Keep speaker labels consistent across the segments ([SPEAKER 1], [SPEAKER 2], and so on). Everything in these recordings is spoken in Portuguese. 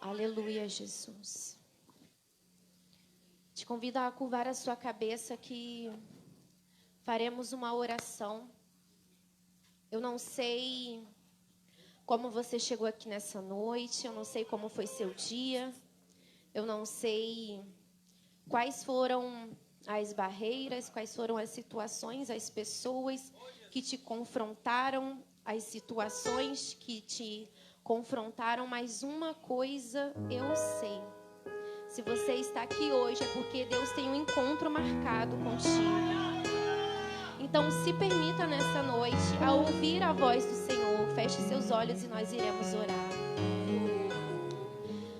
[SPEAKER 1] Aleluia, Jesus. Te convido a curvar a sua cabeça que faremos uma oração. Eu não sei como você chegou aqui nessa noite, eu não sei como foi seu dia, eu não sei quais foram as barreiras, quais foram as situações, as pessoas que te confrontaram, as situações que te confrontaram, mas uma coisa eu sei. Se você está aqui hoje é porque Deus tem um encontro marcado contigo. Então se permita nessa noite a ouvir a voz do Senhor. Feche seus olhos e nós iremos orar.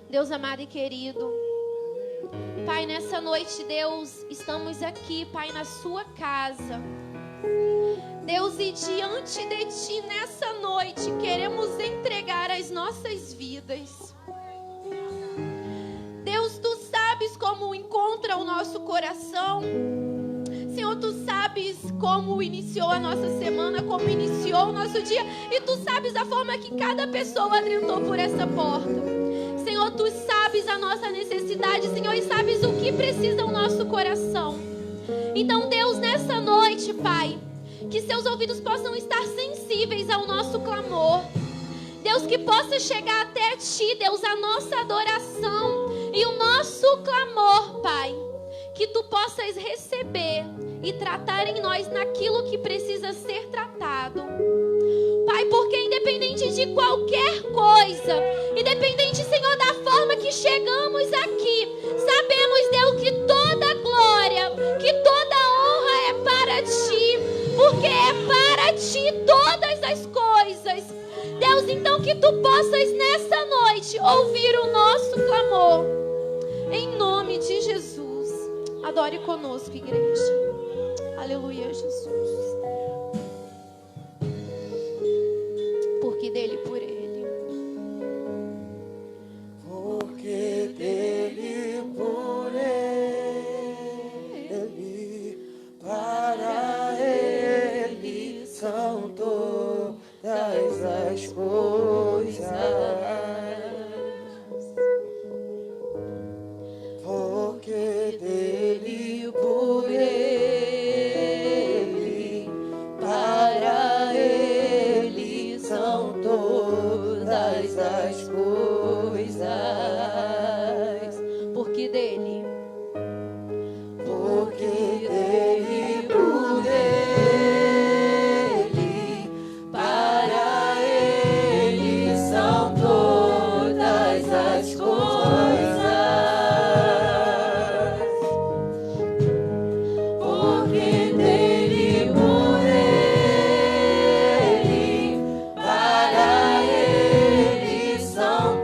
[SPEAKER 1] Deus amado e querido, Pai, nessa noite, Deus, estamos aqui, Pai, na sua casa. Deus, e diante de Ti, nessa noite, queremos entregar as nossas vidas. Deus, Tu sabes como encontra o nosso coração. Senhor, Tu sabes como iniciou a nossa semana, como iniciou o nosso dia. E Tu sabes a forma que cada pessoa entrou por essa porta. Senhor, Tu sabes a nossa necessidade, Senhor, e sabes o que precisa o nosso coração. Então, Deus, nessa noite, Pai, que seus ouvidos possam estar sensíveis ao nosso clamor. Deus, que possa chegar até Ti, Deus, a nossa adoração e o nosso clamor, Pai. Que Tu possas receber e tratar em nós naquilo que precisa ser tratado. Pai, porque independente de qualquer coisa, independente, Senhor, da forma que chegamos aqui, sabemos, Deus, que toda glória, que toda honra é para Ti, porque é para Ti todas as coisas. Deus, então que Tu possas nessa noite ouvir o nosso clamor, em nome de Jesus. Adore conosco, igreja. Aleluia, Jesus. Porque dele, por ele.
[SPEAKER 2] Porque dele, por ele, para ele são todas as coisas. Porque dele, por ele, para ele são todas as coisas.
[SPEAKER 1] Porque dele.
[SPEAKER 2] Porque dele, por ele, para ele são todas as coisas. Porque dele, por ele, para ele são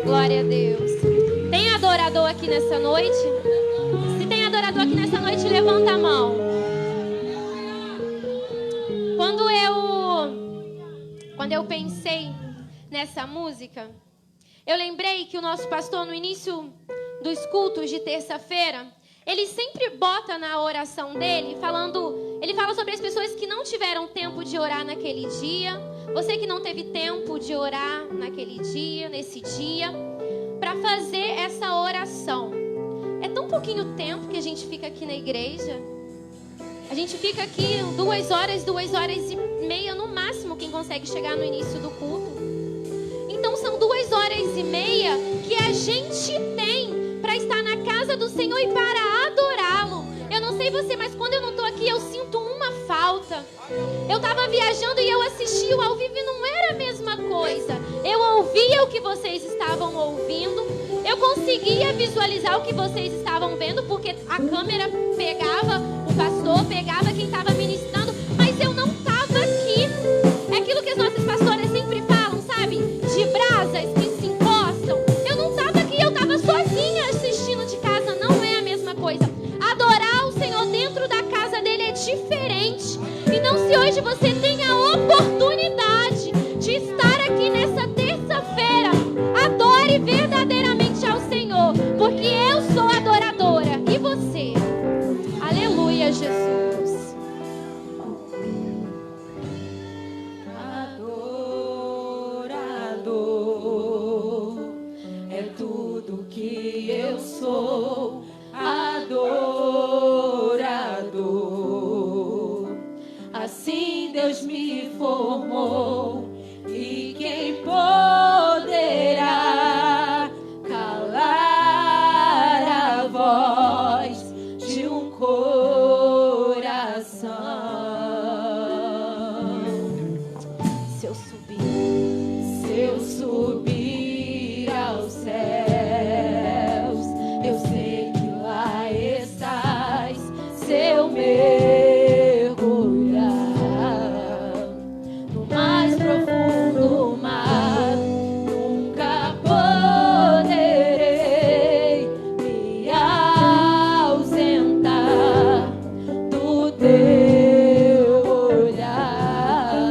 [SPEAKER 1] Glória a Deus. Tem adorador aqui nessa noite? Se tem adorador aqui nessa noite, levanta a mão. Quando eu pensei nessa música, eu lembrei que o nosso pastor, no início dos cultos de terça-feira, ele sempre bota na oração dele, ele fala sobre as pessoas que não tiveram tempo de orar naquele dia. Você que não teve tempo de orar naquele dia, nesse dia, para fazer essa oração. É tão pouquinho tempo que a gente fica aqui na igreja. A gente fica aqui 2 horas e meia no máximo, quem consegue chegar no início do culto. Então são 2 horas e meia que a gente tem para estar na casa do Senhor e para adorá-lo. Eu não sei você, mas quando eu não estou aqui, eu sinto uma falta. Eu estava viajando e eu assisti o ao vivo e não era a mesma coisa. Eu ouvia o que vocês estavam ouvindo. Eu conseguia visualizar o que vocês estavam vendo, porque a câmera pegava, o pastor pegava quem estava ministrando, mas eu não estava aqui. É aquilo que as nossas pastoras sempre falam, sabe? De brasas que se encostam. Eu não estava aqui, eu estava sozinha assistindo de casa, não é a mesma coisa. Adorar o Senhor dentro da casa dele é diferente. Então, se hoje você tem a oportunidade de estar aqui nessa terça-feira, adore verdadeiramente ao Senhor, porque eu sou adoradora e você. Aleluia, Jesus.
[SPEAKER 2] Adorador é tudo que eu sou. Adorador, assim Deus me formou, e quem poderá calar a voz de um coração? Se eu subir aos céus, eu sei que lá estás. Se eu mergulhar no mais profundo mar, nunca poderei me ausentar do teu olhar.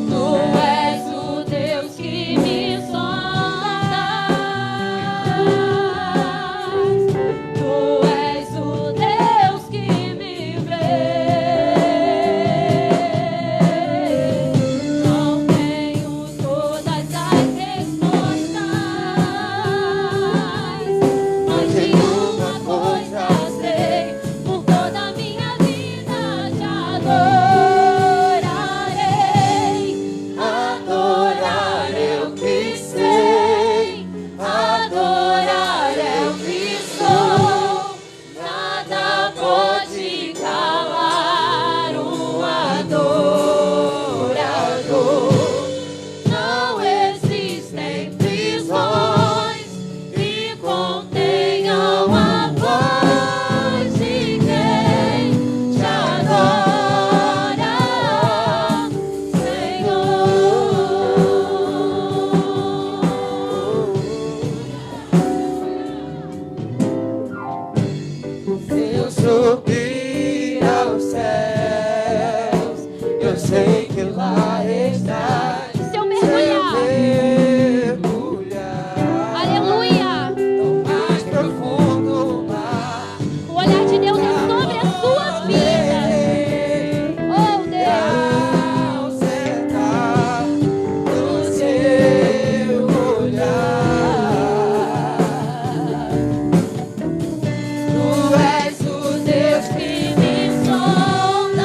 [SPEAKER 2] Tu és o Deus que me sondas, tu és o Deus que me vê. Não tenho todas as respostas, mas de uma coisa sei: por toda a minha vida te adorarei. Adorar é o que sei, adorar é o que sou. Nada pode calar um adorador. Não existem prisões que contenham a voz de quem te adora, Senhor. Se eu subir aos céus, eu sei que lá estás.
[SPEAKER 1] Se eu mergulhar, aleluia,
[SPEAKER 2] no mais profundo mar,
[SPEAKER 1] o olhar de Deus é sobre as suas vidas. Oh, Deus.
[SPEAKER 2] ausentar do seu olhar. Tu és o Deus que me sondas,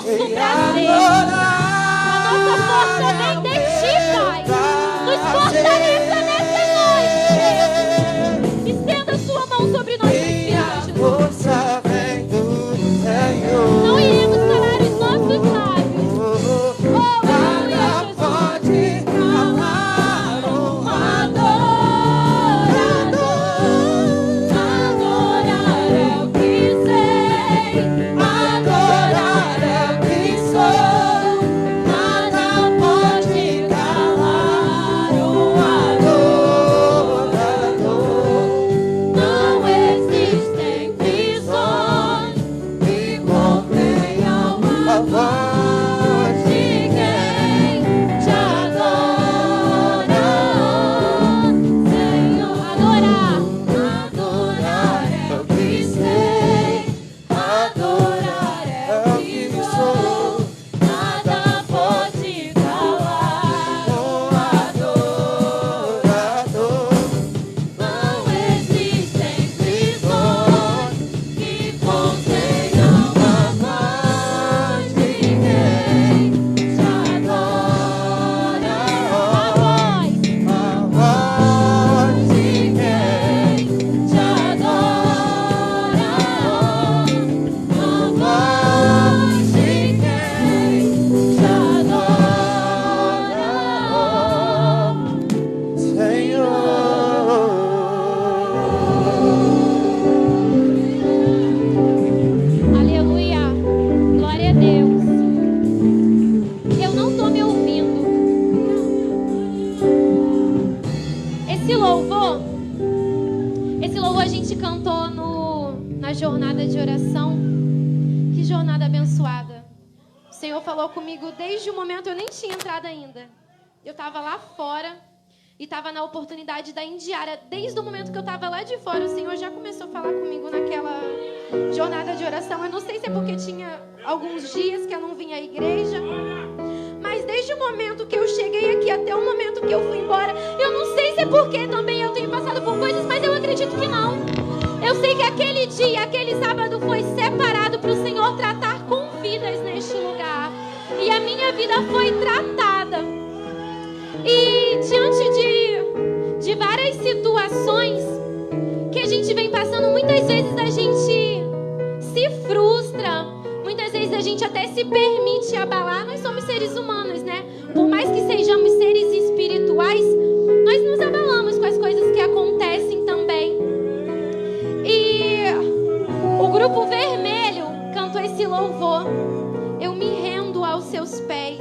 [SPEAKER 1] nosso prazer. A nossa força vem de Ti, Pai. Nos fortaleça nessa noite. Estenda a Sua mão sobre nós, Espírito.
[SPEAKER 3] Força vem do Senhor.
[SPEAKER 1] Não iremos calar os nossos lábios. Oh, aleluia, Jesus.
[SPEAKER 3] Pode calar o
[SPEAKER 2] Adorar é o que sei, adorar é o que sou. Nada pode calar o adorador. Não existem prisões que contenham a voz de quem te adora, Senhor. Adorar é o que sei, adorar é o que sou. Nada pode calar o adorador. Não existem prisões que contenham a voz de quem te adora. A voz de quem te adora. A voz de quem te adora.
[SPEAKER 1] Aleluia. Glória a Deus. Eu não tô me ouvindo. Esse louvor a gente cantou na jornada de oração. Que jornada abençoada. O Senhor falou comigo desde o momento, eu nem tinha entrado ainda. Eu estava lá fora e estava na oportunidade da Indiara. Desde o momento que eu estava lá de fora, o Senhor já começou a falar comigo naquela jornada de oração. Eu não sei se é porque tinha alguns dias que eu não vinha à igreja, mas desde o momento que eu cheguei aqui até o momento que eu fui embora, eu não sei se é porque também eu tenho passado por coisas, mas eu acredito que não. Eu sei que aquele dia, aquele sábado foi separado para o Senhor tratar com vidas neste lugar. E a minha vida foi tratada. E diante de várias situações que a gente vem passando, muitas vezes a gente se frustra, muitas vezes a gente até se permite abalar. Nós somos seres humanos, né? Por mais que sejamos seres espirituais, nós nos abalamos com as coisas que acontecem também. E o Grupo Vermelho cantou esse louvor. Eu me rendo aos seus pés.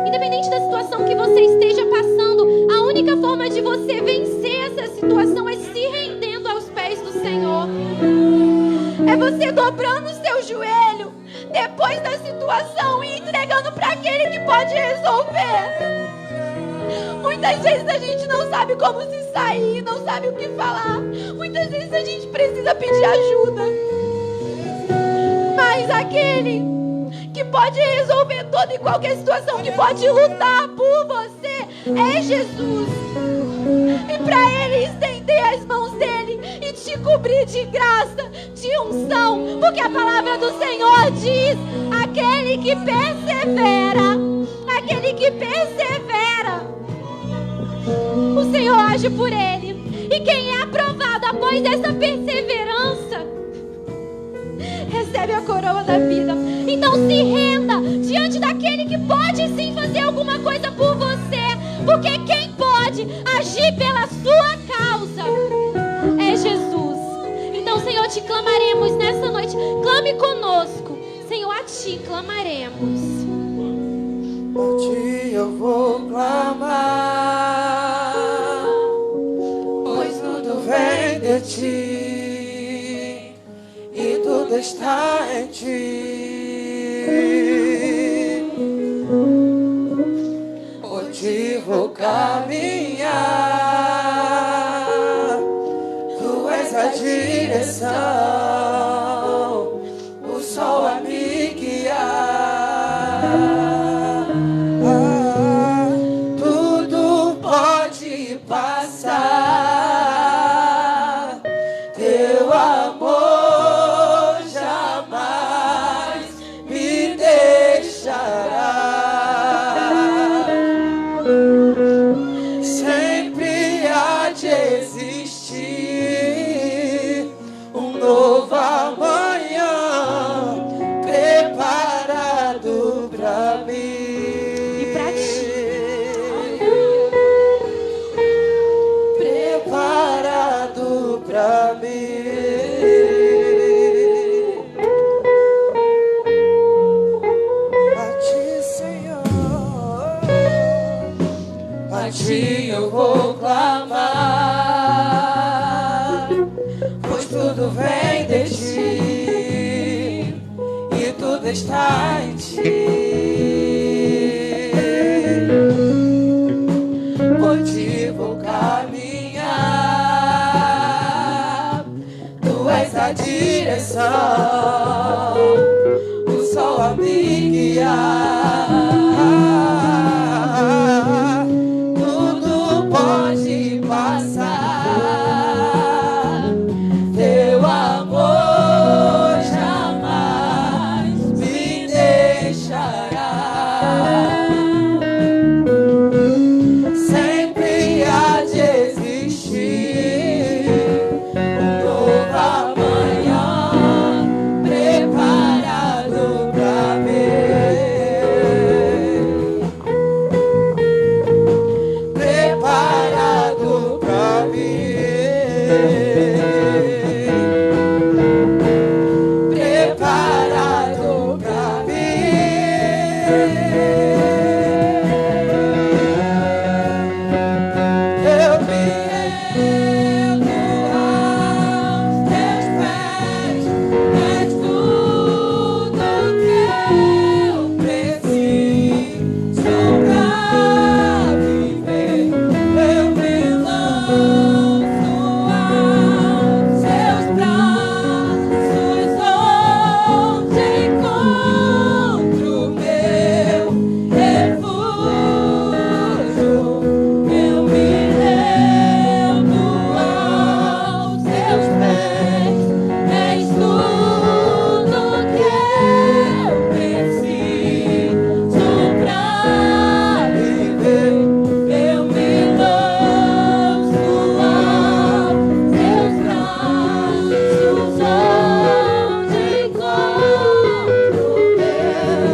[SPEAKER 1] Independente da situação que você esteja passando, a única forma de você vencer essa situação é se rendendo aos pés do Senhor. É você dobrando o seu joelho depois da situação e entregando para aquele que pode resolver. Muitas vezes a gente não sabe como se sair, não sabe o que falar. Muitas vezes a gente precisa pedir ajuda. Mas aquele que pode resolver toda e qualquer situação, que pode lutar por você, é Jesus. E para Ele estender as mãos dele e te cobrir de graça, de unção, porque a palavra do Senhor diz: aquele que persevera, o Senhor age por ele. E quem é aprovado após essa perseverança recebe a coroa da vida. Então se renda diante daquele que pode sim fazer alguma coisa por você, porque quem pode agir pela sua causa é Jesus. Então, Senhor, te clamaremos nessa noite. Clame conosco, Senhor, a ti clamaremos.
[SPEAKER 3] A ti eu vou clamar, pois tudo vem de ti e tudo está em ti. Por ti vou caminhar, tu és a direção, o sol a me guiar. Tudo pode passar, teu amor jamais me vida está em ti. Vou caminhar, tu és a direção, o sol a me guiar. Tudo pode passar, teu amor jamais me deixará. Sempre há de existir um novo amanhã preparado pra mim. Preparado pra mim. Preparado pra mim. Eu me rendo aos teus pés, és tudo que eu preciso pra viver. Eu me lanço aos seus braços, onde encontro meu refúgio. Eu me rendo aos teus pés, és tudo que eu preciso pra viver. Eu me lanço aos teus braços, onde encontro meu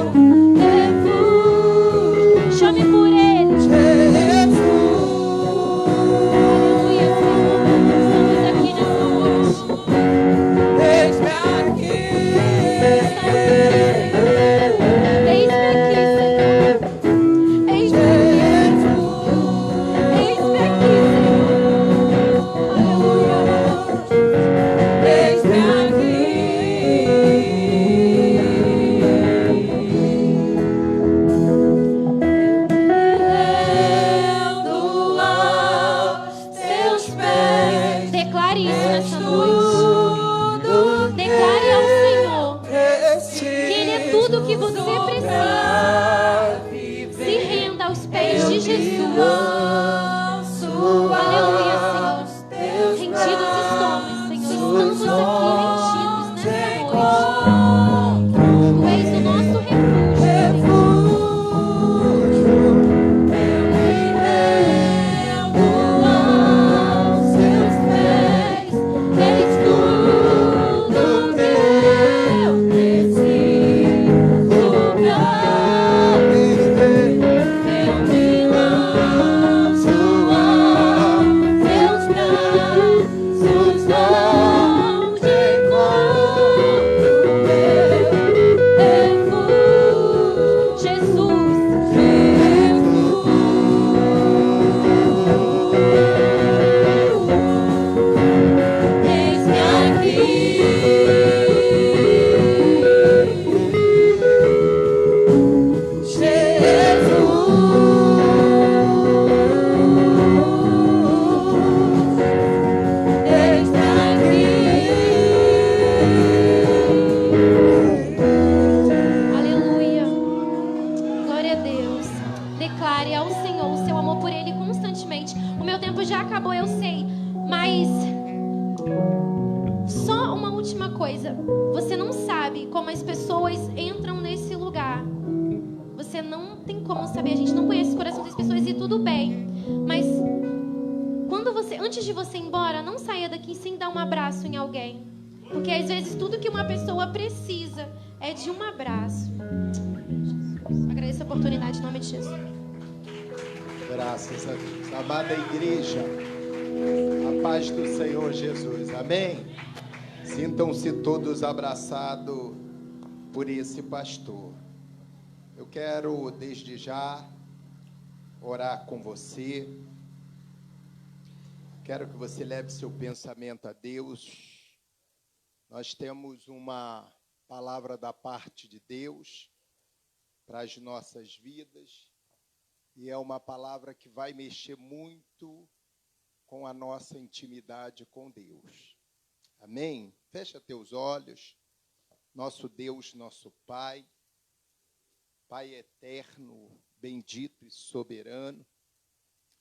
[SPEAKER 3] refúgio.
[SPEAKER 1] Chame por Ele. Aleluia, Senhor. Estamos aqui nessa noite.
[SPEAKER 3] Eis-me aqui.
[SPEAKER 1] Eis-me aqui, Senhor. Eis-me aqui. Eis-me aqui, Senhor. Aleluia.
[SPEAKER 3] Eis-me aqui. Rendo aos teus pés,
[SPEAKER 1] Declare isso
[SPEAKER 3] és
[SPEAKER 1] nessa noite.
[SPEAKER 3] tudo
[SPEAKER 1] Declare ao Senhor
[SPEAKER 3] preciso
[SPEAKER 1] que Ele é tudo que você precisa.
[SPEAKER 3] pra
[SPEAKER 1] Se
[SPEAKER 3] viver.
[SPEAKER 1] renda aos pés de Jesus.
[SPEAKER 3] Lanço
[SPEAKER 1] Aleluia,
[SPEAKER 3] aos
[SPEAKER 1] Senhor.
[SPEAKER 3] teus
[SPEAKER 1] Rendidos estamos, Senhor. Estamos aqui rendidos nessa noite. Tu és o nosso refúgio, Senhor.
[SPEAKER 3] refúgio. Eu me rendo aos teus pés, és tudo que eu preciso pra viver. Eu me lanço aos teus braços, onde encontro meu refúgio.
[SPEAKER 1] Jesus.
[SPEAKER 3] Eis-me aqui, Jesus. Eis-me aqui.
[SPEAKER 1] Aleluia. Glória a Deus. Declare ao Senhor o seu amor por Ele constantemente. O meu tempo já acabou, eu sei. Mas só uma última coisa. Você não sabe como as pessoas entram nesse lugar. Você não tem como saber. A gente não conhece o coração das pessoas e tudo bem. Mas quando você, antes de você ir embora, não saia daqui sem dar um abraço em alguém. Porque às vezes tudo que uma pessoa precisa é de um abraço. Agradeço a oportunidade em nome de Jesus.
[SPEAKER 4] Graças a Deus. Amada igreja, a paz do Senhor Jesus. Amém? Sintam-se todos abraçados por esse pastor. Eu quero, desde já, orar com você. Quero que você leve seu pensamento a Deus. Nós temos uma palavra da parte de Deus para as nossas vidas. E é uma palavra que vai mexer muito com a nossa intimidade com Deus. Amém? Fecha teus olhos. Nosso Deus, nosso Pai, Pai eterno, bendito e soberano,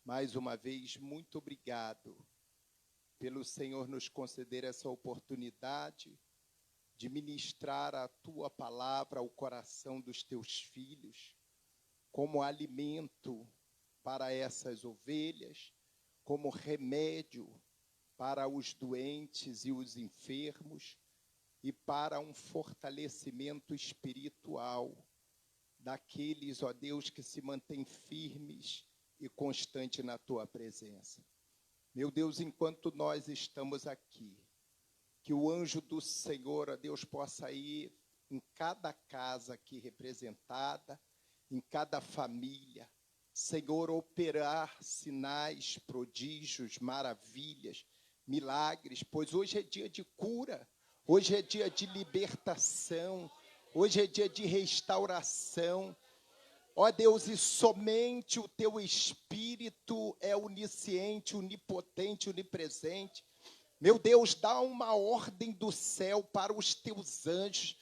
[SPEAKER 4] mais uma vez, muito obrigado pelo Senhor nos conceder essa oportunidade de ministrar a Tua palavra ao coração dos Teus filhos, como alimento para essas ovelhas, como remédio para os doentes e os enfermos, e para um fortalecimento espiritual daqueles, ó Deus, que se mantêm firmes e constantes na Tua presença. Meu Deus, enquanto nós estamos aqui, que o anjo do Senhor, ó Deus, possa ir em cada casa aqui representada, em cada família, Senhor, operar sinais, prodígios, maravilhas, milagres, pois hoje é dia de cura, hoje é dia de libertação, hoje é dia de restauração. Ó Deus, e somente o Teu Espírito é onisciente, onipotente, onipresente. Meu Deus, dá uma ordem do céu para os Teus anjos,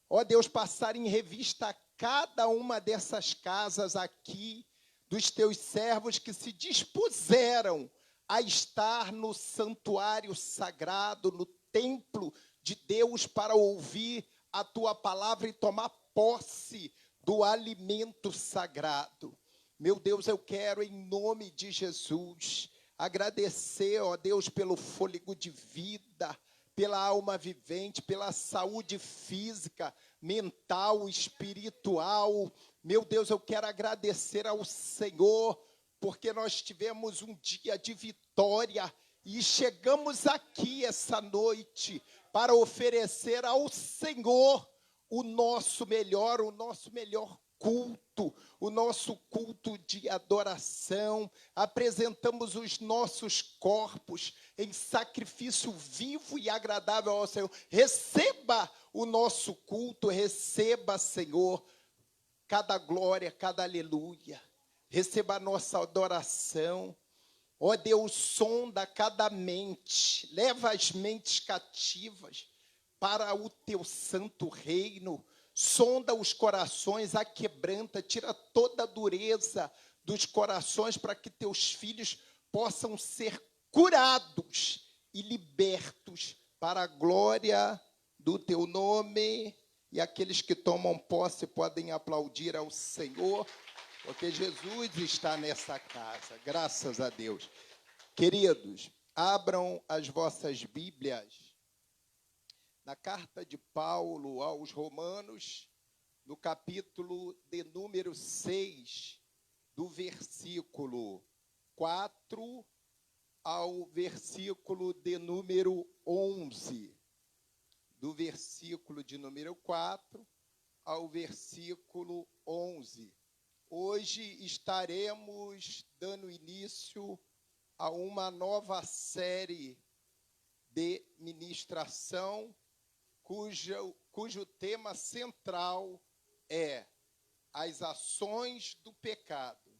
[SPEAKER 4] ó Deus, passar em revista cada uma dessas casas aqui, dos Teus servos que se dispuseram a estar no santuário sagrado, no templo de Deus, para ouvir a Tua palavra e tomar posse do alimento sagrado. Meu Deus, eu quero, em nome de Jesus, agradecer, ó Deus, pelo fôlego de vida, pela alma vivente, pela saúde física, mental, espiritual. Meu Deus, eu quero agradecer ao Senhor, porque nós tivemos um dia de vitória e chegamos aqui essa noite para oferecer ao Senhor o nosso melhor culto, o nosso culto de adoração. Apresentamos os nossos corpos em sacrifício vivo e agradável ao Senhor. Receba o nosso culto, receba, Senhor, cada glória, cada aleluia. Receba a nossa adoração. Ó Deus, sonda cada mente, leva as mentes cativas para o Teu santo reino. Sonda os corações, aquebranta, tira toda a dureza dos corações para que Teus filhos possam ser curados e libertos para a glória do Teu nome. E aqueles que tomam posse podem aplaudir ao Senhor, porque Jesus está nessa casa, graças a Deus. Queridos, abram as vossas Bíblias na carta de Paulo aos Romanos, no capítulo de número 6, do versículo 4 ao versículo de número 11. Do versículo de número 4 ao versículo 11. Hoje estaremos dando início a uma nova série de ministração, cujo tema central é as ações do pecado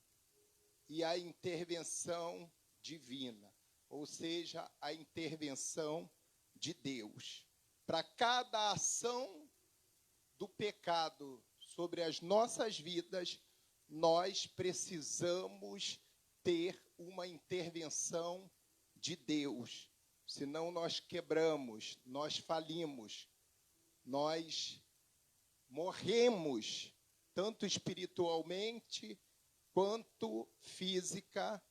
[SPEAKER 4] e a intervenção divina, ou seja, a intervenção de Deus. Para cada ação do pecado sobre as nossas vidas, nós precisamos ter uma intervenção de Deus. Senão nós quebramos, nós falimos, nós morremos, tanto espiritualmente quanto fisicamente.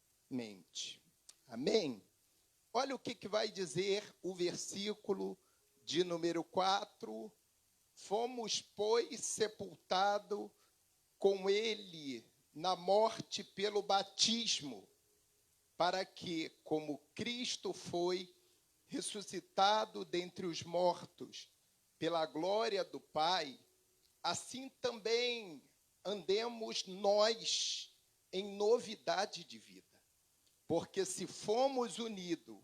[SPEAKER 4] Amém? Olha o que vai dizer o versículo de número 4. Fomos, pois, sepultados com ele na morte pelo batismo, para que, como Cristo foi ressuscitado dentre os mortos pela glória do Pai, assim também andemos nós em novidade de vida. Porque se fomos unidos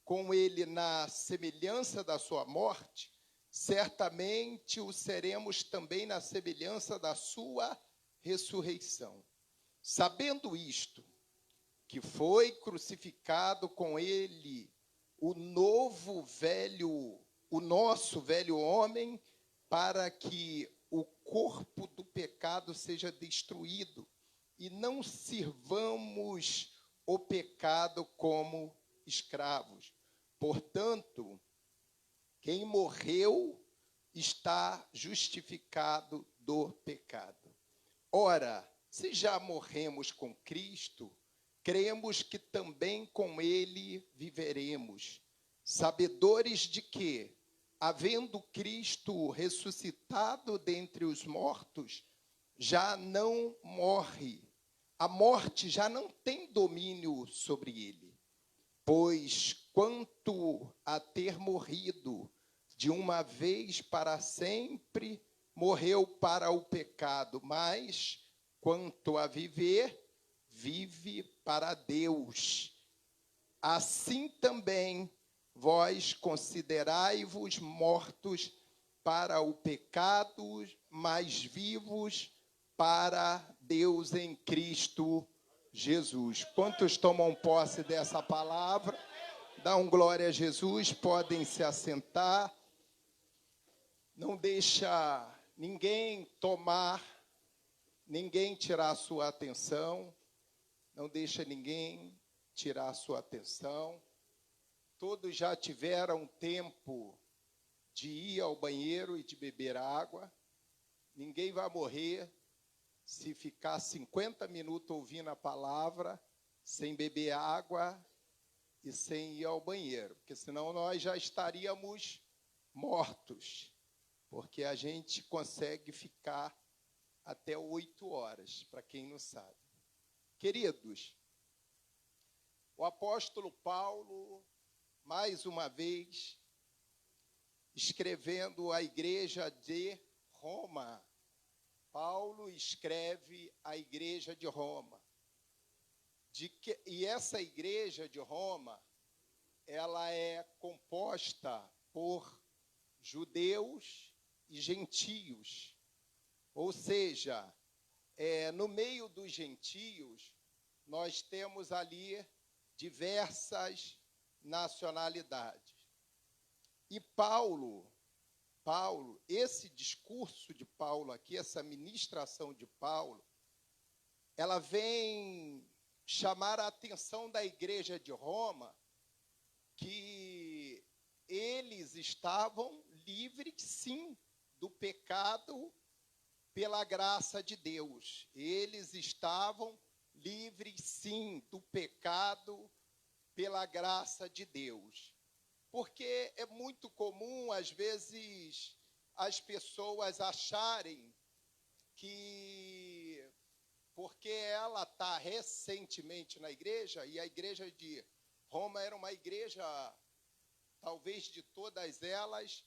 [SPEAKER 4] com ele na semelhança da sua morte, certamente o seremos também na semelhança da sua ressurreição. Sabendo isto, que foi crucificado com ele o nosso velho homem, para que o corpo do pecado seja destruído, e não sirvamos o pecado como escravos. Portanto, quem morreu está justificado do pecado. Ora, se já morremos com Cristo, cremos que também com ele viveremos, sabedores de que, havendo Cristo ressuscitado dentre os mortos, já não morre, a morte já não tem domínio sobre ele. Pois, quanto a ter morrido de uma vez para sempre, morreu para o pecado, mas, quanto a viver, vive para Deus. Assim também, vós considerai-vos mortos para o pecado, mas vivos para Deus em Cristo Jesus. Quantos tomam posse dessa palavra? Dão glória a Jesus, podem se assentar. Não deixa ninguém tirar a sua atenção. Não deixa ninguém tirar a sua atenção. Todos já tiveram tempo de ir ao banheiro e de beber água. Ninguém vai morrer se ficar 50 minutos ouvindo a palavra, sem beber água e sem ir ao banheiro, porque senão nós já estaríamos mortos, porque a gente consegue ficar até 8 horas, para quem não sabe. Queridos, o apóstolo Paulo, mais uma vez, escrevendo à igreja de Roma. Paulo escreve à igreja de Roma. E essa igreja de Roma, ela é composta por judeus e gentios. Ou seja, no meio dos gentios, nós temos ali diversas nacionalidades. E Paulo, esse discurso de Paulo aqui, essa ministração de Paulo, ela vem chamar a atenção da igreja de Roma que eles estavam livres, sim, do pecado pela graça de Deus. Eles estavam livres, sim, do pecado pela graça de Deus. Porque é muito comum, às vezes, as pessoas acharem que, porque ela está recentemente na igreja, e a igreja de Roma era uma igreja, talvez de todas elas,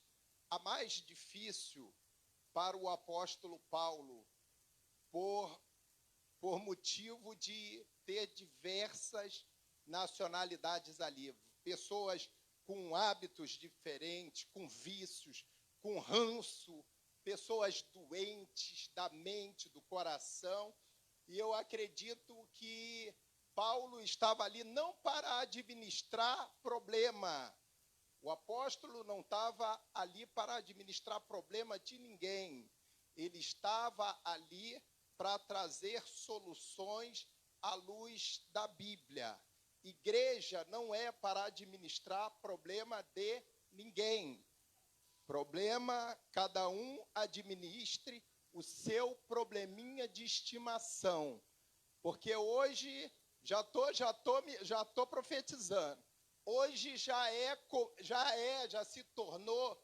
[SPEAKER 4] a mais difícil para o apóstolo Paulo, por motivo de ter diversas nacionalidades ali, pessoas com hábitos diferentes, com vícios, com ranço, pessoas doentes da mente, do coração. E eu acredito que Paulo estava ali não para administrar problema. O apóstolo não estava ali para administrar problema de ninguém. Ele estava ali para trazer soluções à luz da Bíblia. Igreja não é para administrar problema de ninguém. Problema, cada um administre o seu probleminha de estimação. Porque hoje, já tô profetizando, hoje já se tornou,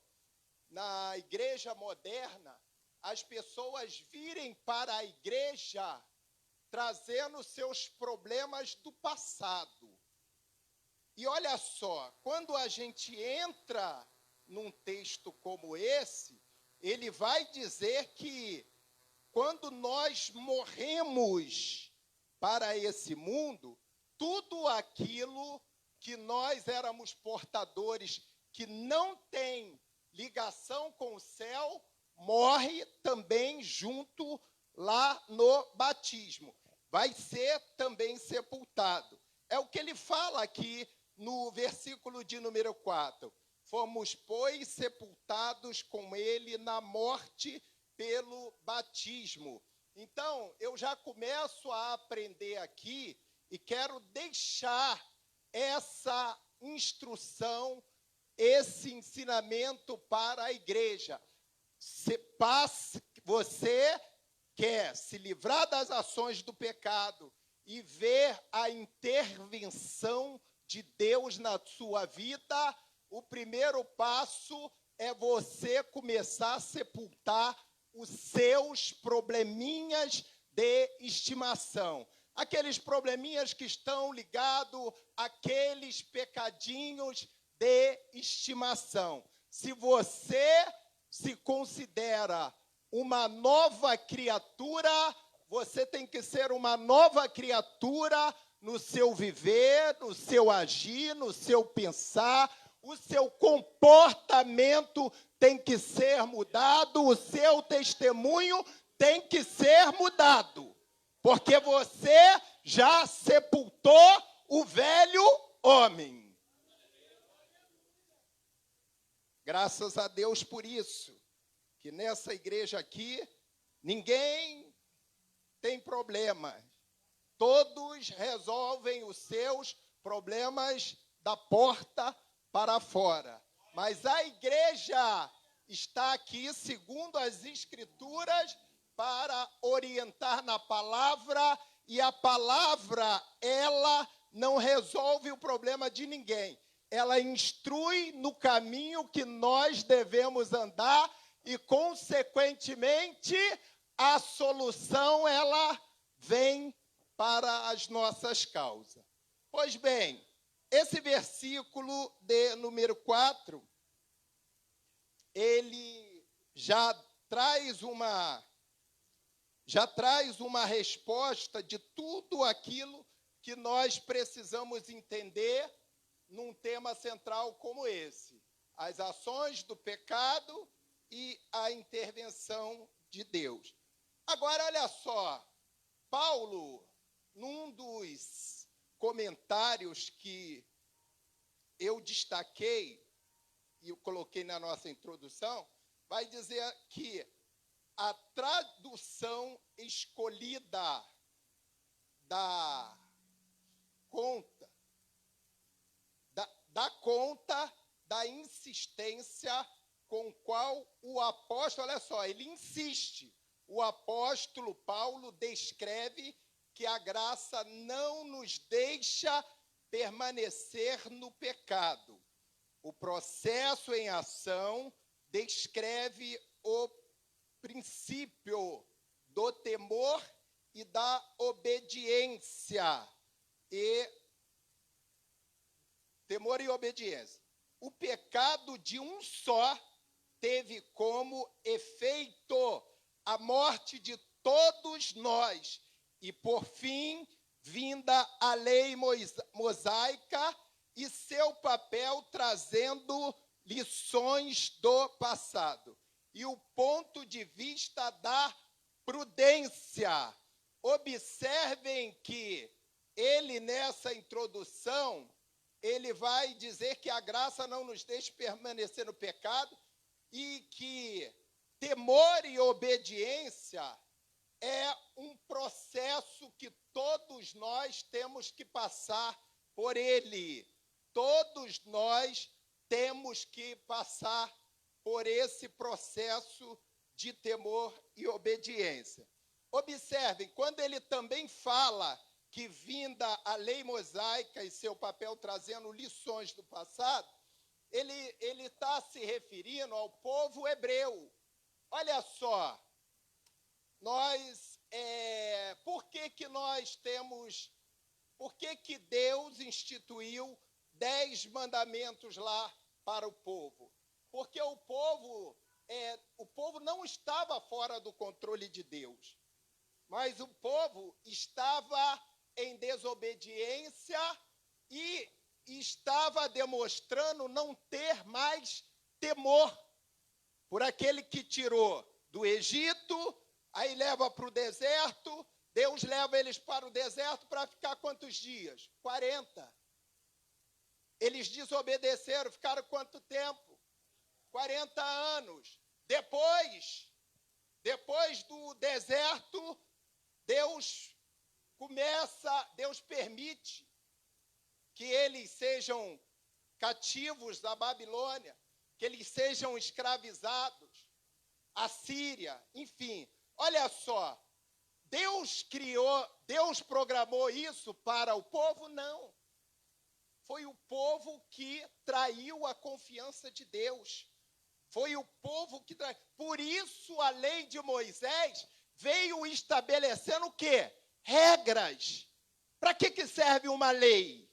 [SPEAKER 4] na igreja moderna, as pessoas virem para a igreja trazendo seus problemas do passado. E olha só, quando a gente entra num texto como esse, ele vai dizer que quando nós morremos para esse mundo, tudo aquilo que nós éramos portadores, que não tem ligação com o céu, morre também junto lá no batismo. Vai ser também sepultado. É o que ele fala aqui no versículo de número 4. Fomos, pois, sepultados com ele na morte pelo batismo. Então, eu já começo a aprender aqui e quero deixar essa instrução, esse ensinamento para a igreja. Você quer se livrar das ações do pecado e ver a intervenção de Deus na sua vida, o primeiro passo é você começar a sepultar os seus probleminhas de estimação. Aqueles probleminhas que estão ligados àqueles pecadinhos de estimação. Se você se considera uma nova criatura, você tem que ser uma nova criatura no seu viver, no seu agir, no seu pensar. O seu comportamento tem que ser mudado, o seu testemunho tem que ser mudado. Porque você já sepultou o velho homem. Graças a Deus por isso, que nessa igreja aqui, ninguém tem problema. Todos resolvem os seus problemas da porta para fora. Mas a igreja está aqui, segundo as Escrituras, para orientar na palavra, e a palavra, ela não resolve o problema de ninguém. Ela instrui no caminho que nós devemos andar e, consequentemente, a solução, ela vem para as nossas causas. Pois bem, esse versículo de número 4, ele já traz uma resposta de tudo aquilo que nós precisamos entender num tema central como esse: as ações do pecado e a intervenção de Deus. Agora, olha só, Paulo, num dos comentários que eu destaquei e eu coloquei na nossa introdução, vai dizer que a tradução escolhida dá conta da insistência com qual o apóstolo, olha só, ele insiste. O apóstolo Paulo descreve que a graça não nos deixa permanecer no pecado. O processo em ação descreve o princípio do temor e da obediência. Temor e obediência. O pecado de um só teve como efeito a morte de todos nós. E, por fim, vinda a lei mosaica e seu papel trazendo lições do passado. E o ponto de vista da prudência. Observem que ele, nessa introdução, ele vai dizer que a graça não nos deixa permanecer no pecado e que temor e obediência é um processo que todos nós temos que passar por ele. Todos nós temos que passar por esse processo de temor e obediência. Observem, quando ele também fala que vinda a lei mosaica e seu papel trazendo lições do passado, ele está se referindo ao povo hebreu. Olha só, por que Deus instituiu 10 mandamentos lá para o povo? Porque o povo não estava fora do controle de Deus, mas o povo estava em desobediência e estava demonstrando não ter mais temor por aquele que tirou do Egito, aí leva para o deserto. Deus leva eles para o deserto para ficar quantos dias? 40. Eles desobedeceram, ficaram quanto tempo? 40 anos. Depois do deserto, Deus permite que eles sejam cativos da Babilônia, que eles sejam escravizados, a Síria, enfim. Olha só, Deus programou isso para o povo? Não. Foi o povo que traiu a confiança de Deus. Foi o povo que traiu. Por isso a lei de Moisés veio estabelecendo o quê? Regras. Para que serve uma lei?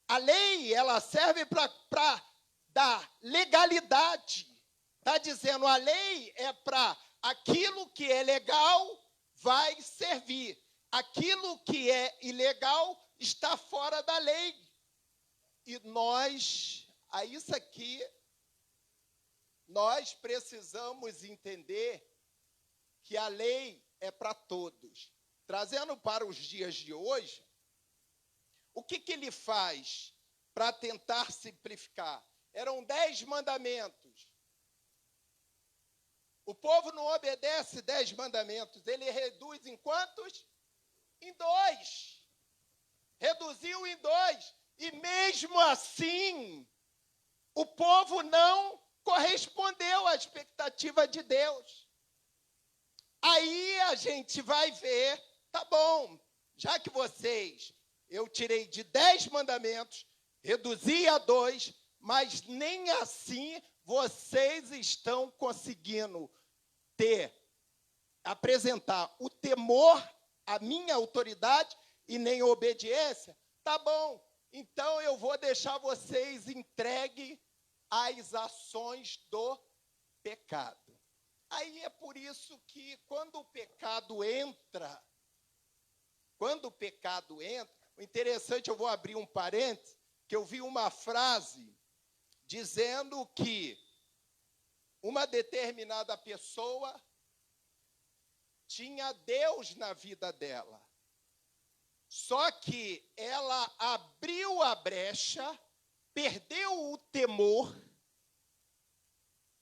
[SPEAKER 4] A lei, ela serve para dar legalidade. Está dizendo, a lei é para aquilo que é legal vai servir. Aquilo que é ilegal está fora da lei. E isso aqui, nós precisamos entender que a lei é para todos. Trazendo para os dias de hoje, o que ele faz para tentar simplificar? Eram 10 mandamentos. O povo não obedece 10 mandamentos. Ele reduz em quantos? Em 2. Reduziu em 2. E mesmo assim, o povo não correspondeu à expectativa de Deus. Aí a gente vai ver, tá bom, já que eu tirei de 10 mandamentos, reduzi a 2, mas nem assim vocês estão conseguindo apresentar o temor à minha autoridade e nem a obediência. Tá bom, então eu vou deixar vocês entregues às ações do pecado. Aí é por isso que quando o pecado entra, o interessante, eu vou abrir um parênteses, que eu vi uma frase dizendo que uma determinada pessoa tinha Deus na vida dela. Só que ela abriu a brecha, perdeu o temor,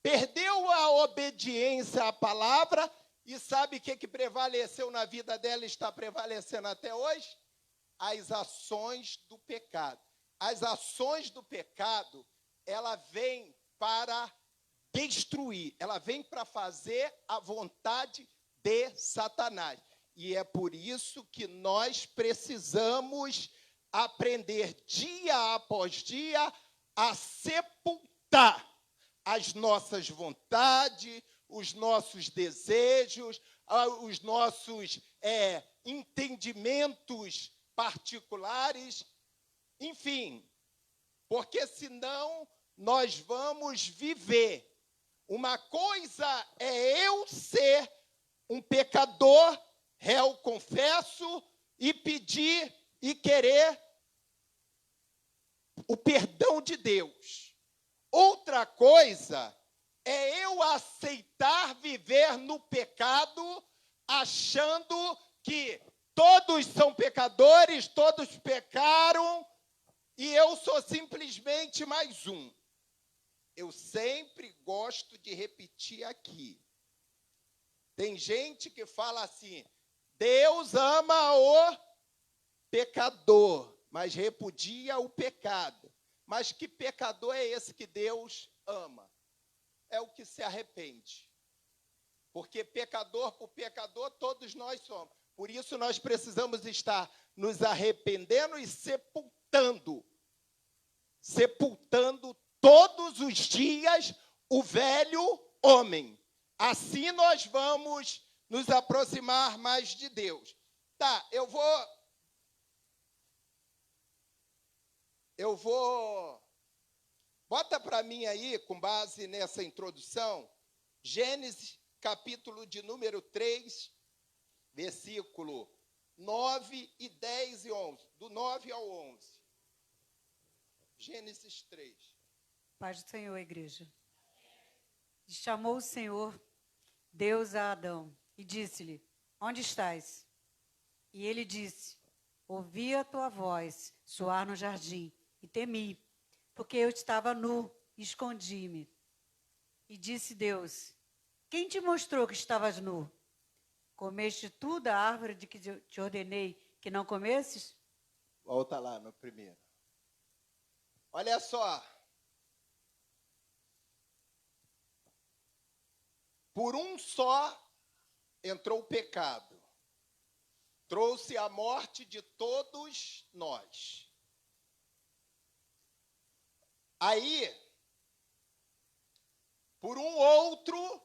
[SPEAKER 4] perdeu a obediência à palavra, e sabe o que prevaleceu na vida dela e está prevalecendo até hoje? As ações do pecado. As ações do pecado, ela vem para destruir, ela vem para fazer a vontade de Satanás. E é por isso que nós precisamos aprender dia após dia a sepultar as nossas vontades, os nossos desejos, os nossos entendimentos particulares, enfim, porque senão nós vamos viver. Uma coisa é eu ser um pecador, réu confesso, e pedir e querer o perdão de Deus. Outra coisa é eu aceitar viver no pecado, achando que todos são pecadores, todos pecaram, e eu sou simplesmente mais um. Eu sempre gosto de repetir aqui. Tem gente que fala assim, Deus ama o pecador, mas repudia o pecado. Mas que pecador é esse que Deus ama? É o que se arrepende. Porque pecador por pecador, todos nós somos. Por isso nós precisamos estar nos arrependendo e sepultando todos os dias o velho homem. Assim nós vamos nos aproximar mais de Deus. Tá, eu vou... Bota para mim aí, com base nessa introdução, Gênesis, capítulo de número 3, versículo 9 e 10 e 11. Do 9 ao 11. Gênesis 3.
[SPEAKER 5] Paz do Senhor, igreja. E chamou o Senhor, Deus, a Adão, e disse-lhe: onde estás? E ele disse: ouvi a tua voz soar no jardim, e temi, porque eu estava nu, e escondi-me. E disse Deus: quem te mostrou que estavas nu? Comeste tu da árvore de que te ordenei que não comesses?
[SPEAKER 4] Volta lá no primeiro. Olha só. Por um só entrou o pecado. Trouxe a morte de todos nós. Aí, por um outro,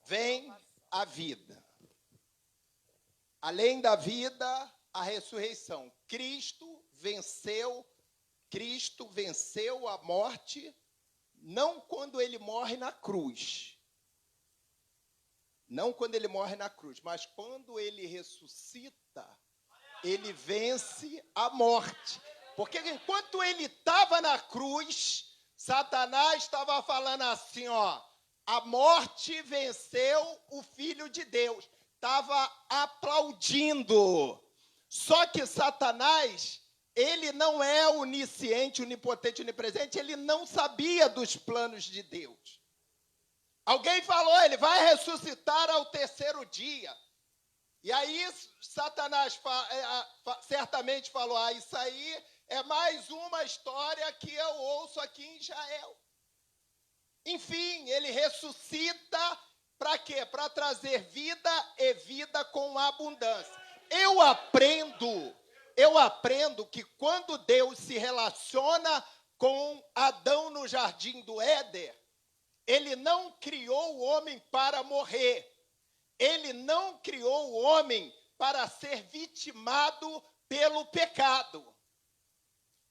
[SPEAKER 4] vem a vida. Além da vida, a ressurreição. Cristo venceu a morte, não quando ele morre na cruz. Não quando ele morre na cruz, mas quando ele ressuscita, ele vence a morte. Porque enquanto ele estava na cruz, Satanás estava falando assim, ó, a morte venceu o Filho de Deus. Estava aplaudindo. Só que Satanás, ele não é onisciente, onipotente, onipresente, ele não sabia dos planos de Deus. Alguém falou, ele vai ressuscitar ao terceiro dia. E aí Satanás certamente falou, isso aí é mais uma história que eu ouço aqui em Israel. Enfim, ele ressuscita para quê? Para trazer vida e vida com abundância. Eu aprendo que quando Deus se relaciona com Adão no jardim do Éden, ele não criou o homem para morrer. Ele não criou o homem para ser vitimado pelo pecado.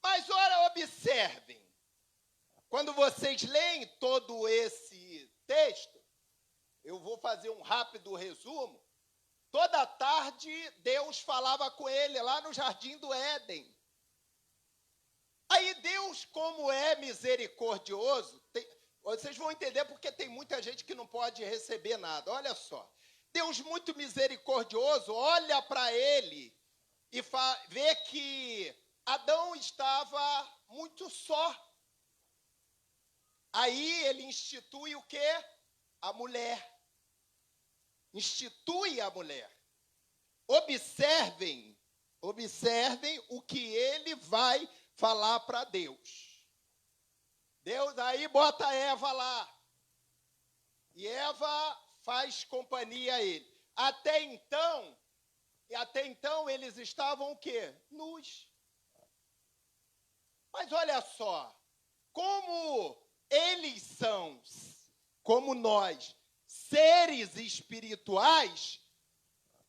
[SPEAKER 4] Mas, ora, observem. Quando vocês leem todo esse texto, eu vou fazer um rápido resumo. Toda tarde, Deus falava com ele lá no jardim do Éden. Aí Deus, como é misericordioso, vocês vão entender porque tem muita gente que não pode receber nada. Olha só. Deus muito misericordioso olha para ele e vê que Adão estava muito só. Aí ele institui o quê? A mulher. Institui a mulher. Observem o que ele vai falar para Deus. Deus aí bota Eva lá. E Eva faz companhia a ele. Até então eles estavam o quê? Nus. Mas olha só, como eles são, como nós, seres espirituais,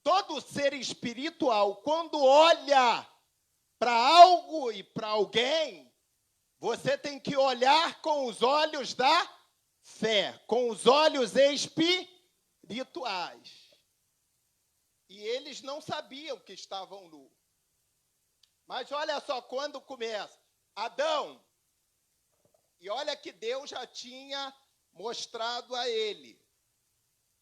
[SPEAKER 4] todo ser espiritual, quando olha para algo e para alguém, você tem que olhar com os olhos da fé, com os olhos espirituais. E eles não sabiam que estavam nus. Mas olha só, quando começa, Adão, e olha que Deus já tinha mostrado a ele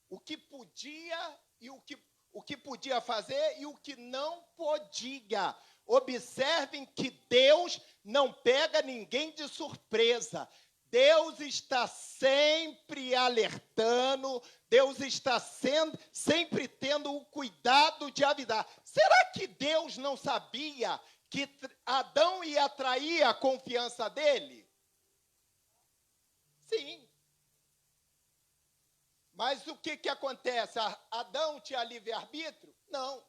[SPEAKER 4] o que podia e o que podia fazer e o que não podia. Observem que Deus não pega ninguém de surpresa. Deus está sempre alertando, Deus está sempre tendo o cuidado de avisar. Será que Deus não sabia que Adão ia atrair a confiança dele? Sim. Mas o que acontece? Adão tinha livre-arbítrio? Não.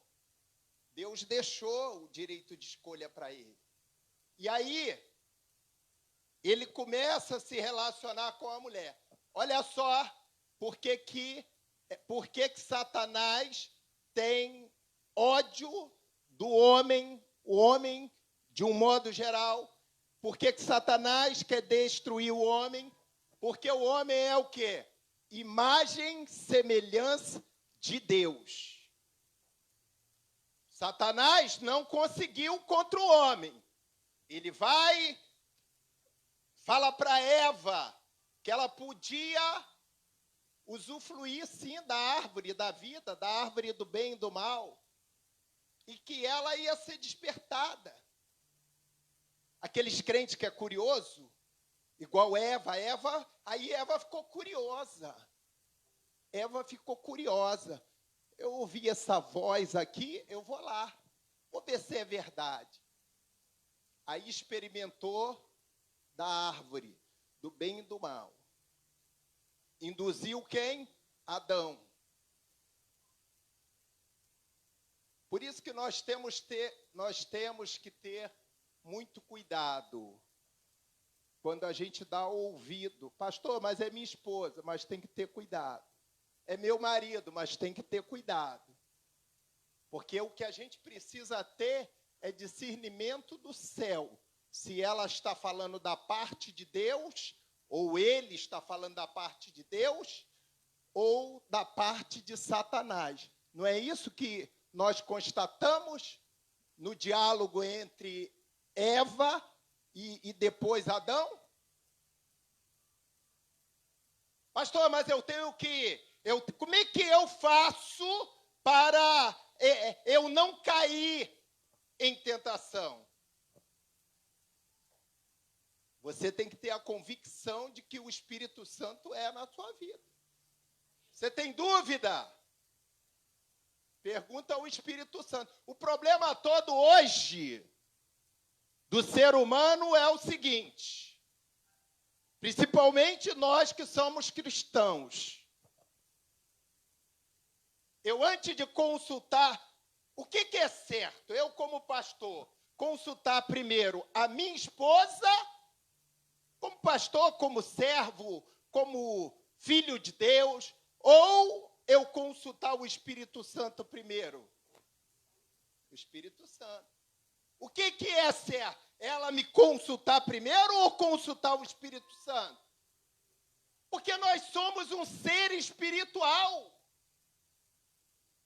[SPEAKER 4] Deus deixou o direito de escolha para ele. E aí, ele começa a se relacionar com a mulher. Olha só por que Satanás tem ódio do homem, o homem de um modo geral. Por que Satanás quer destruir o homem? Porque o homem é o quê? Imagem, semelhança de Deus. Satanás não conseguiu contra o homem. Ele vai, fala para Eva, que ela podia usufruir, sim, da árvore da vida, da árvore do bem e do mal, e que ela ia ser despertada. Aqueles crentes que é curioso, igual Eva, aí Eva ficou curiosa. Eva ficou curiosa. Eu ouvi essa voz aqui, eu vou lá, vou ver se é verdade. Aí experimentou da árvore, do bem e do mal. Induziu quem? Adão. Por isso que nós temos que ter muito cuidado quando a gente dá ouvido. Pastor, mas é minha esposa, mas tem que ter cuidado. É meu marido, mas tem que ter cuidado. Porque o que a gente precisa ter é discernimento do céu. Se ela está falando da parte de Deus, ou ele está falando da parte de Deus, ou da parte de Satanás. Não é isso que nós constatamos no diálogo entre Eva e depois Adão? Pastor, mas eu tenho que... como é que eu faço para eu não cair em tentação? Você tem que ter a convicção de que o Espírito Santo é na sua vida. Você tem dúvida? Pergunta ao Espírito Santo. O problema todo hoje do ser humano é o seguinte, principalmente nós que somos cristãos. Eu, antes de consultar, o que é certo? Eu, como pastor, consultar primeiro a minha esposa, como pastor, como servo, como filho de Deus, ou eu consultar o Espírito Santo primeiro? O Espírito Santo. O que é certo? Ela me consultar primeiro ou consultar o Espírito Santo? Porque nós somos um ser espiritual.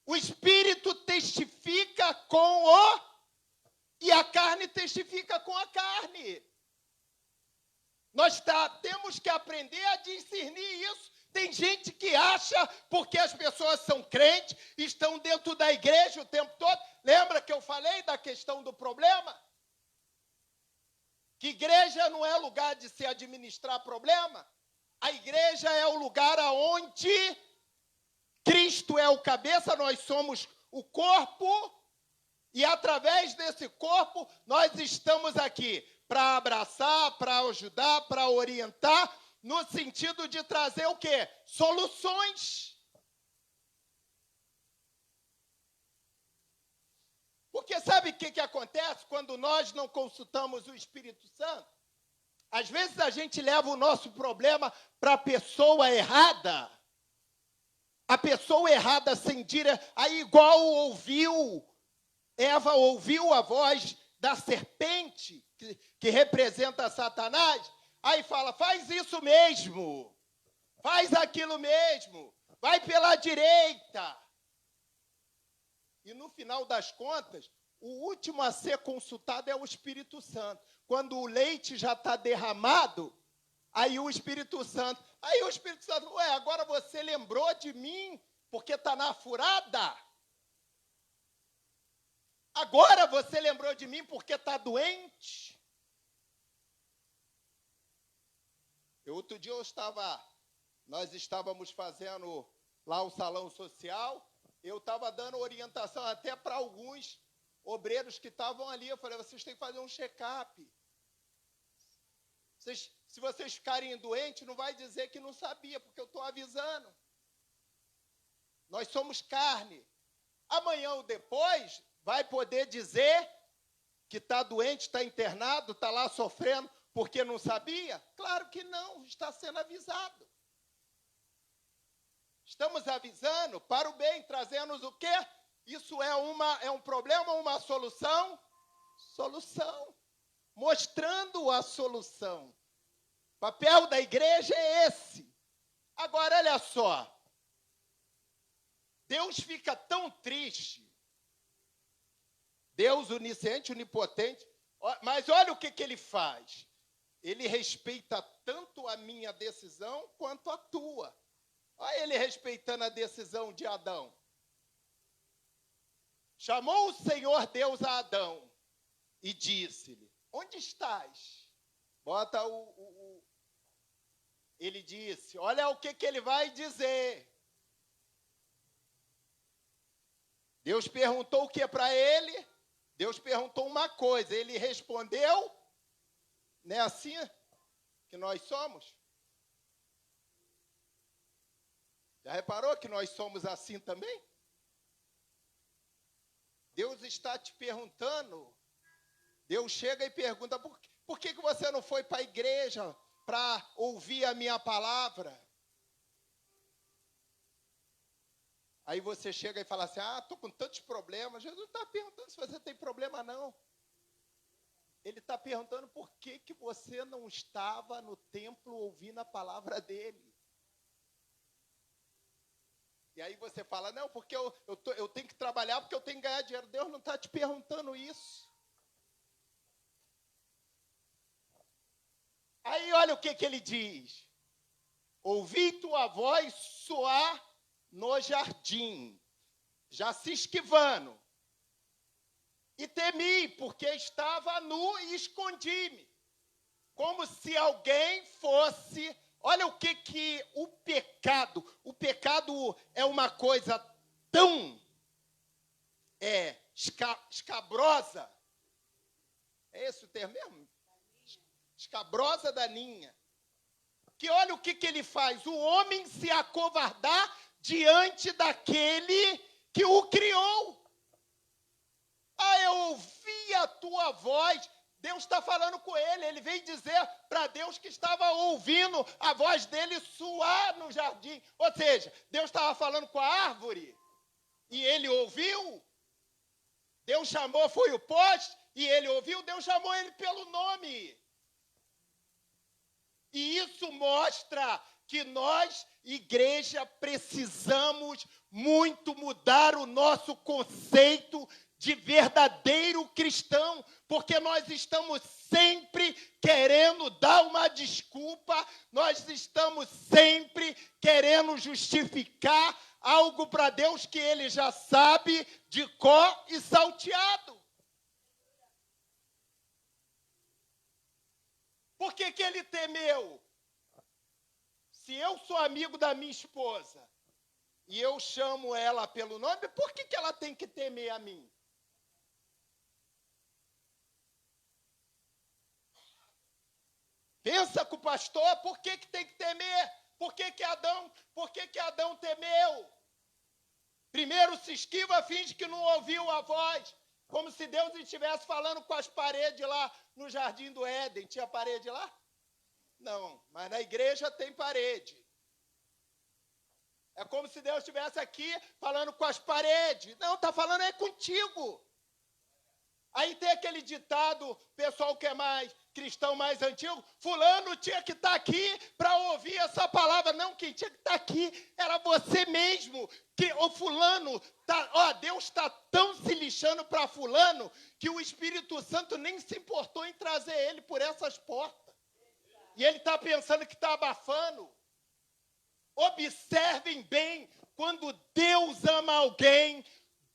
[SPEAKER 4] O Espírito testifica com o... e a carne testifica com a carne. Nós temos que aprender a discernir isso. Tem gente que acha, porque as pessoas são crentes, estão dentro da igreja o tempo todo. Lembra que eu falei da questão do problema? Que igreja não é lugar de se administrar problema. A igreja é o lugar onde Cristo é o cabeça, nós somos o corpo, e através desse corpo nós estamos aqui para abraçar, para ajudar, para orientar, no sentido de trazer o quê? Soluções. Porque sabe o que acontece quando nós não consultamos o Espírito Santo? Às vezes a gente leva o nosso problema para a pessoa errada. A pessoa errada sem direção. Aí igual Eva ouviu a voz da serpente, que representa Satanás, aí fala, faz isso mesmo, faz aquilo mesmo, vai pela direita. E no final das contas, o último a ser consultado é o Espírito Santo. Quando o leite já está derramado, aí o Espírito Santo, ué, agora você lembrou de mim porque está na furada? Agora você lembrou de mim porque está doente? Outro dia nós estávamos fazendo lá o salão social, eu estava dando orientação até para alguns obreiros que estavam ali. Eu falei, vocês têm que fazer um check-up. Se vocês ficarem doentes, não vai dizer que não sabia, porque eu estou avisando. Nós somos carne. Amanhã ou depois, vai poder dizer que está doente, está internado, está lá sofrendo, porque não sabia? Claro que não, está sendo avisado. Estamos avisando para o bem, trazendo-nos o quê? Isso é um problema ou uma solução? Solução. Mostrando a solução. O papel da igreja é esse. Agora, olha só. Deus fica tão triste. Deus onisciente, onipotente. Mas olha o que ele faz. Ele respeita tanto a minha decisão quanto a tua. Olha ele respeitando a decisão de Adão. Chamou o Senhor Deus a Adão e disse-lhe, onde estás? Bota Ele disse, olha o que ele vai dizer. Deus perguntou o que para ele? Deus perguntou uma coisa, ele respondeu, não é assim que nós somos? Já reparou que nós somos assim também? Deus está te perguntando, Deus chega e pergunta, por que você não foi para a igreja para ouvir a minha palavra? Aí você chega e fala assim, estou com tantos problemas. Jesus não está perguntando se você tem problema, não. Ele está perguntando por que você não estava no templo ouvindo a palavra dele. E aí você fala, não, porque eu tenho que trabalhar, porque eu tenho que ganhar dinheiro. Deus não está te perguntando isso. Aí olha o que ele diz. Ouvi tua voz soar no jardim, já se esquivando. E temi, porque estava nu e escondi-me. Como se alguém fosse... Olha o que o pecado é uma coisa tão escabrosa. É esse o termo mesmo? Escabrosa daninha. Que olha o que ele faz. O homem se acovardar diante daquele que o criou. Eu ouvi a tua voz. Deus está falando com ele. Ele veio dizer para Deus que estava ouvindo a voz dele soar no jardim. Ou seja, Deus estava falando com a árvore e ele ouviu. Deus chamou, foi o poste e ele ouviu. Deus chamou ele pelo nome. E isso mostra que nós, igreja, precisamos muito mudar o nosso conceito de verdadeiro cristão, porque nós estamos sempre querendo dar uma desculpa, nós estamos sempre querendo justificar algo para Deus que ele já sabe de có e salteado. Por que ele temeu? Se eu sou amigo da minha esposa e eu chamo ela pelo nome, por que ela tem que temer a mim? Pensa com o pastor, por que tem que temer? Por que Adão temeu? Primeiro se esquiva, finge que não ouviu a voz. Como se Deus estivesse falando com as paredes lá no Jardim do Éden. Tinha parede lá? Não, mas na igreja tem parede. É como se Deus estivesse aqui falando com as paredes. Não, está falando é contigo. Aí tem aquele ditado, pessoal que é mais cristão, mais antigo, fulano tinha que estar aqui para ouvir essa palavra. Não, quem tinha que estar aqui era você mesmo. Que o fulano, Deus está tão se lixando para fulano que o Espírito Santo nem se importou em trazer ele por essas portas. E ele está pensando que está abafando. Observem bem, quando Deus ama alguém,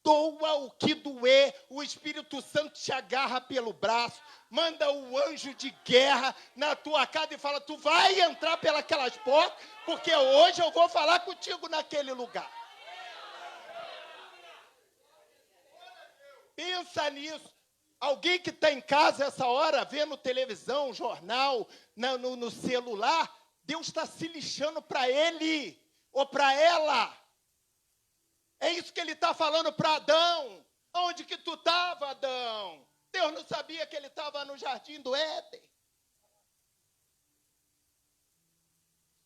[SPEAKER 4] doa o que doer, o Espírito Santo te agarra pelo braço, manda o anjo de guerra na tua casa e fala, tu vai entrar pelas portas, porque hoje eu vou falar contigo naquele lugar. Pensa nisso. Alguém que está em casa essa hora, vendo televisão, jornal, no celular, Deus está se lixando para ele ou para ela. É isso que ele está falando para Adão. Onde que tu estava, Adão? Deus não sabia que ele estava no Jardim do Éden.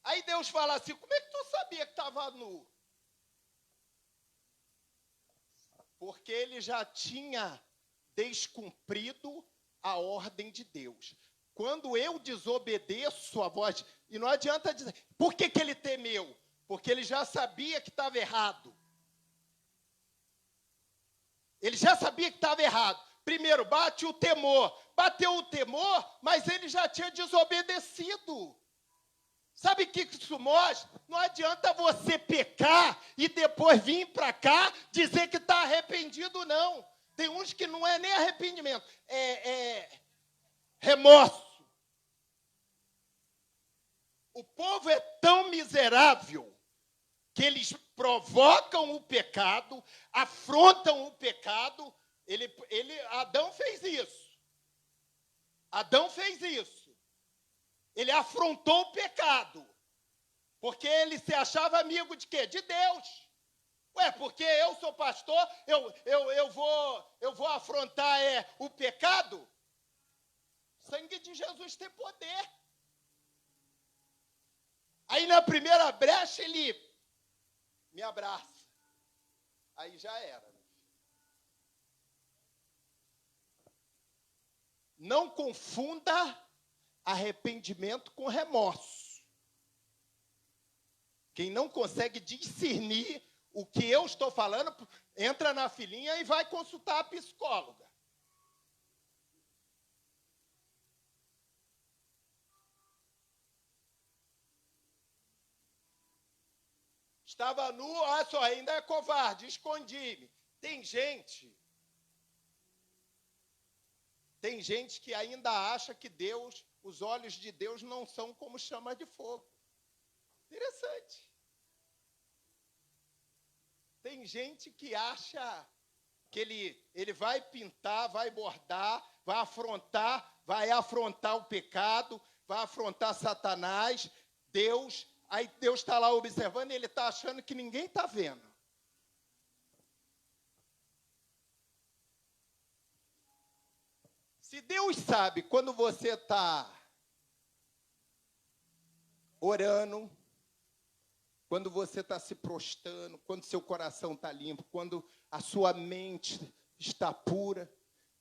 [SPEAKER 4] Aí Deus fala assim, como é que tu sabia que estava nu? Porque ele já tinha descumprido a ordem de Deus. Quando eu desobedeço a voz, e não adianta dizer, por que ele temeu? Porque ele já sabia que estava errado. Ele já sabia que estava errado. Primeiro, bate o temor. Bateu o temor, mas ele já tinha desobedecido. Sabe o que isso mostra? Não adianta você pecar e depois vir para cá dizer que está arrependido, não. Tem uns que não é nem arrependimento, é remorso. O povo é tão miserável que eles provocam o pecado, afrontam o pecado. Adão fez isso. Adão fez isso. Ele afrontou o pecado. Porque ele se achava amigo de quê? De Deus. Ué, porque eu sou pastor, eu vou afrontar o pecado? O sangue de Jesus tem poder. Aí na primeira brecha ele me abraça. Aí já era. Não confunda arrependimento com remorso. Quem não consegue discernir o que eu estou falando, entra na filinha e vai consultar a psicóloga. Estava nu, olha só, ainda é covarde, escondi-me. Tem gente que ainda acha que Deus, os olhos de Deus não são como chama de fogo. Interessante. Tem gente que acha que ele vai pintar, vai bordar, vai afrontar o pecado, vai afrontar Satanás, Deus. Aí Deus está lá observando e ele está achando que ninguém está vendo. Se Deus sabe quando você está orando, quando você está se prostrando, quando seu coração está limpo, quando a sua mente está pura,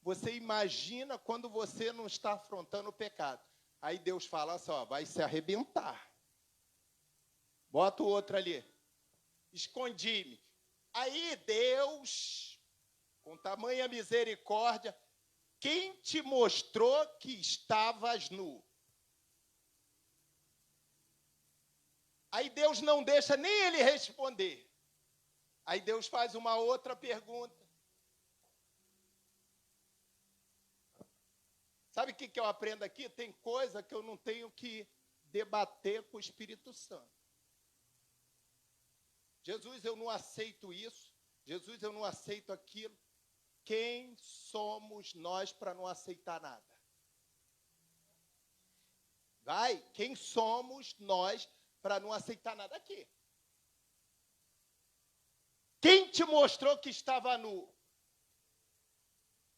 [SPEAKER 4] você imagina quando você não está afrontando o pecado. Aí Deus fala assim, ó, vai se arrebentar. Bota o outro ali. Escondi-me. Aí Deus, com tamanha misericórdia, quem te mostrou que estavas nu? Aí Deus não deixa nem ele responder. Aí Deus faz uma outra pergunta. Sabe o que eu aprendo aqui? Tem coisa que eu não tenho que debater com o Espírito Santo. Jesus, eu não aceito isso. Jesus, eu não aceito aquilo. Quem somos nós para não aceitar nada? Vai, quem somos nós para não aceitar nada aqui? Quem te mostrou que estava nu?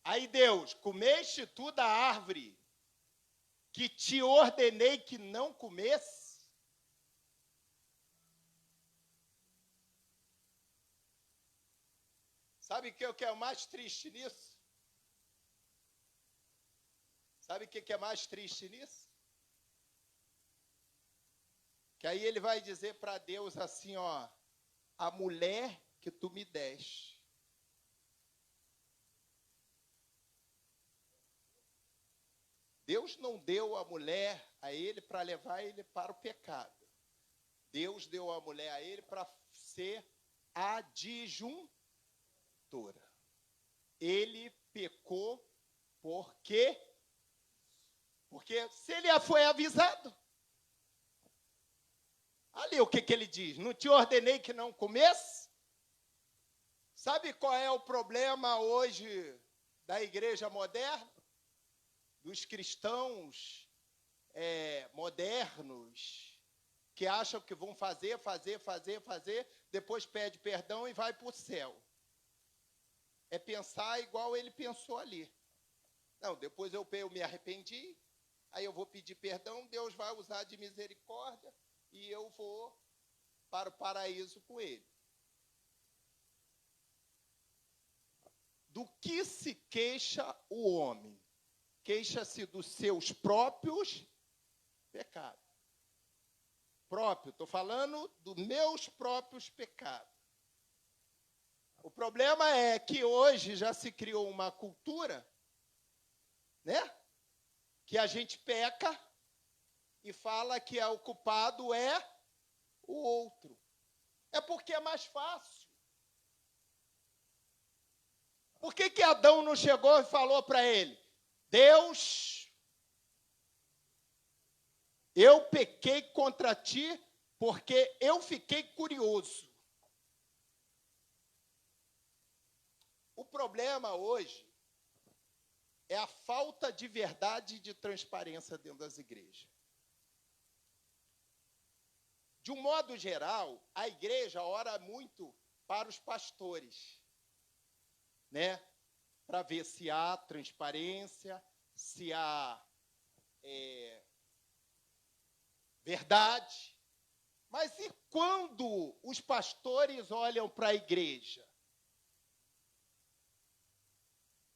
[SPEAKER 4] Aí Deus, comeste tu da árvore que te ordenei que não comesse? Sabe o que é o mais triste nisso? Sabe o que é mais triste nisso? Que aí ele vai dizer para Deus assim, ó, a mulher que tu me deste. Deus não deu a mulher a ele para levar ele para o pecado. Deus deu a mulher a ele para ser adjuntora. Ele pecou por quê? Porque se ele foi avisado. Ali o que ele diz? Não te ordenei que não comesse? Sabe qual é o problema hoje da igreja moderna? Dos cristãos modernos, que acham que vão fazer, depois pede perdão e vai para o céu. É pensar igual ele pensou ali. Não, depois eu me arrependi, aí eu vou pedir perdão, Deus vai usar de misericórdia e eu vou para o paraíso com ele. Do que se queixa o homem? Queixa-se dos seus próprios pecados. Estou falando dos meus próprios pecados. O problema é que hoje já se criou uma cultura né? Que a gente peca e fala que o culpado é o outro. É porque é mais fácil. Por que Adão não chegou e falou para ele: Deus, eu pequei contra ti porque eu fiquei curioso. O problema hoje é a falta de verdade e de transparência dentro das igrejas. De um modo geral, a igreja ora muito para os pastores, né? Para ver se há transparência, se há verdade. Mas e quando os pastores olham para a igreja?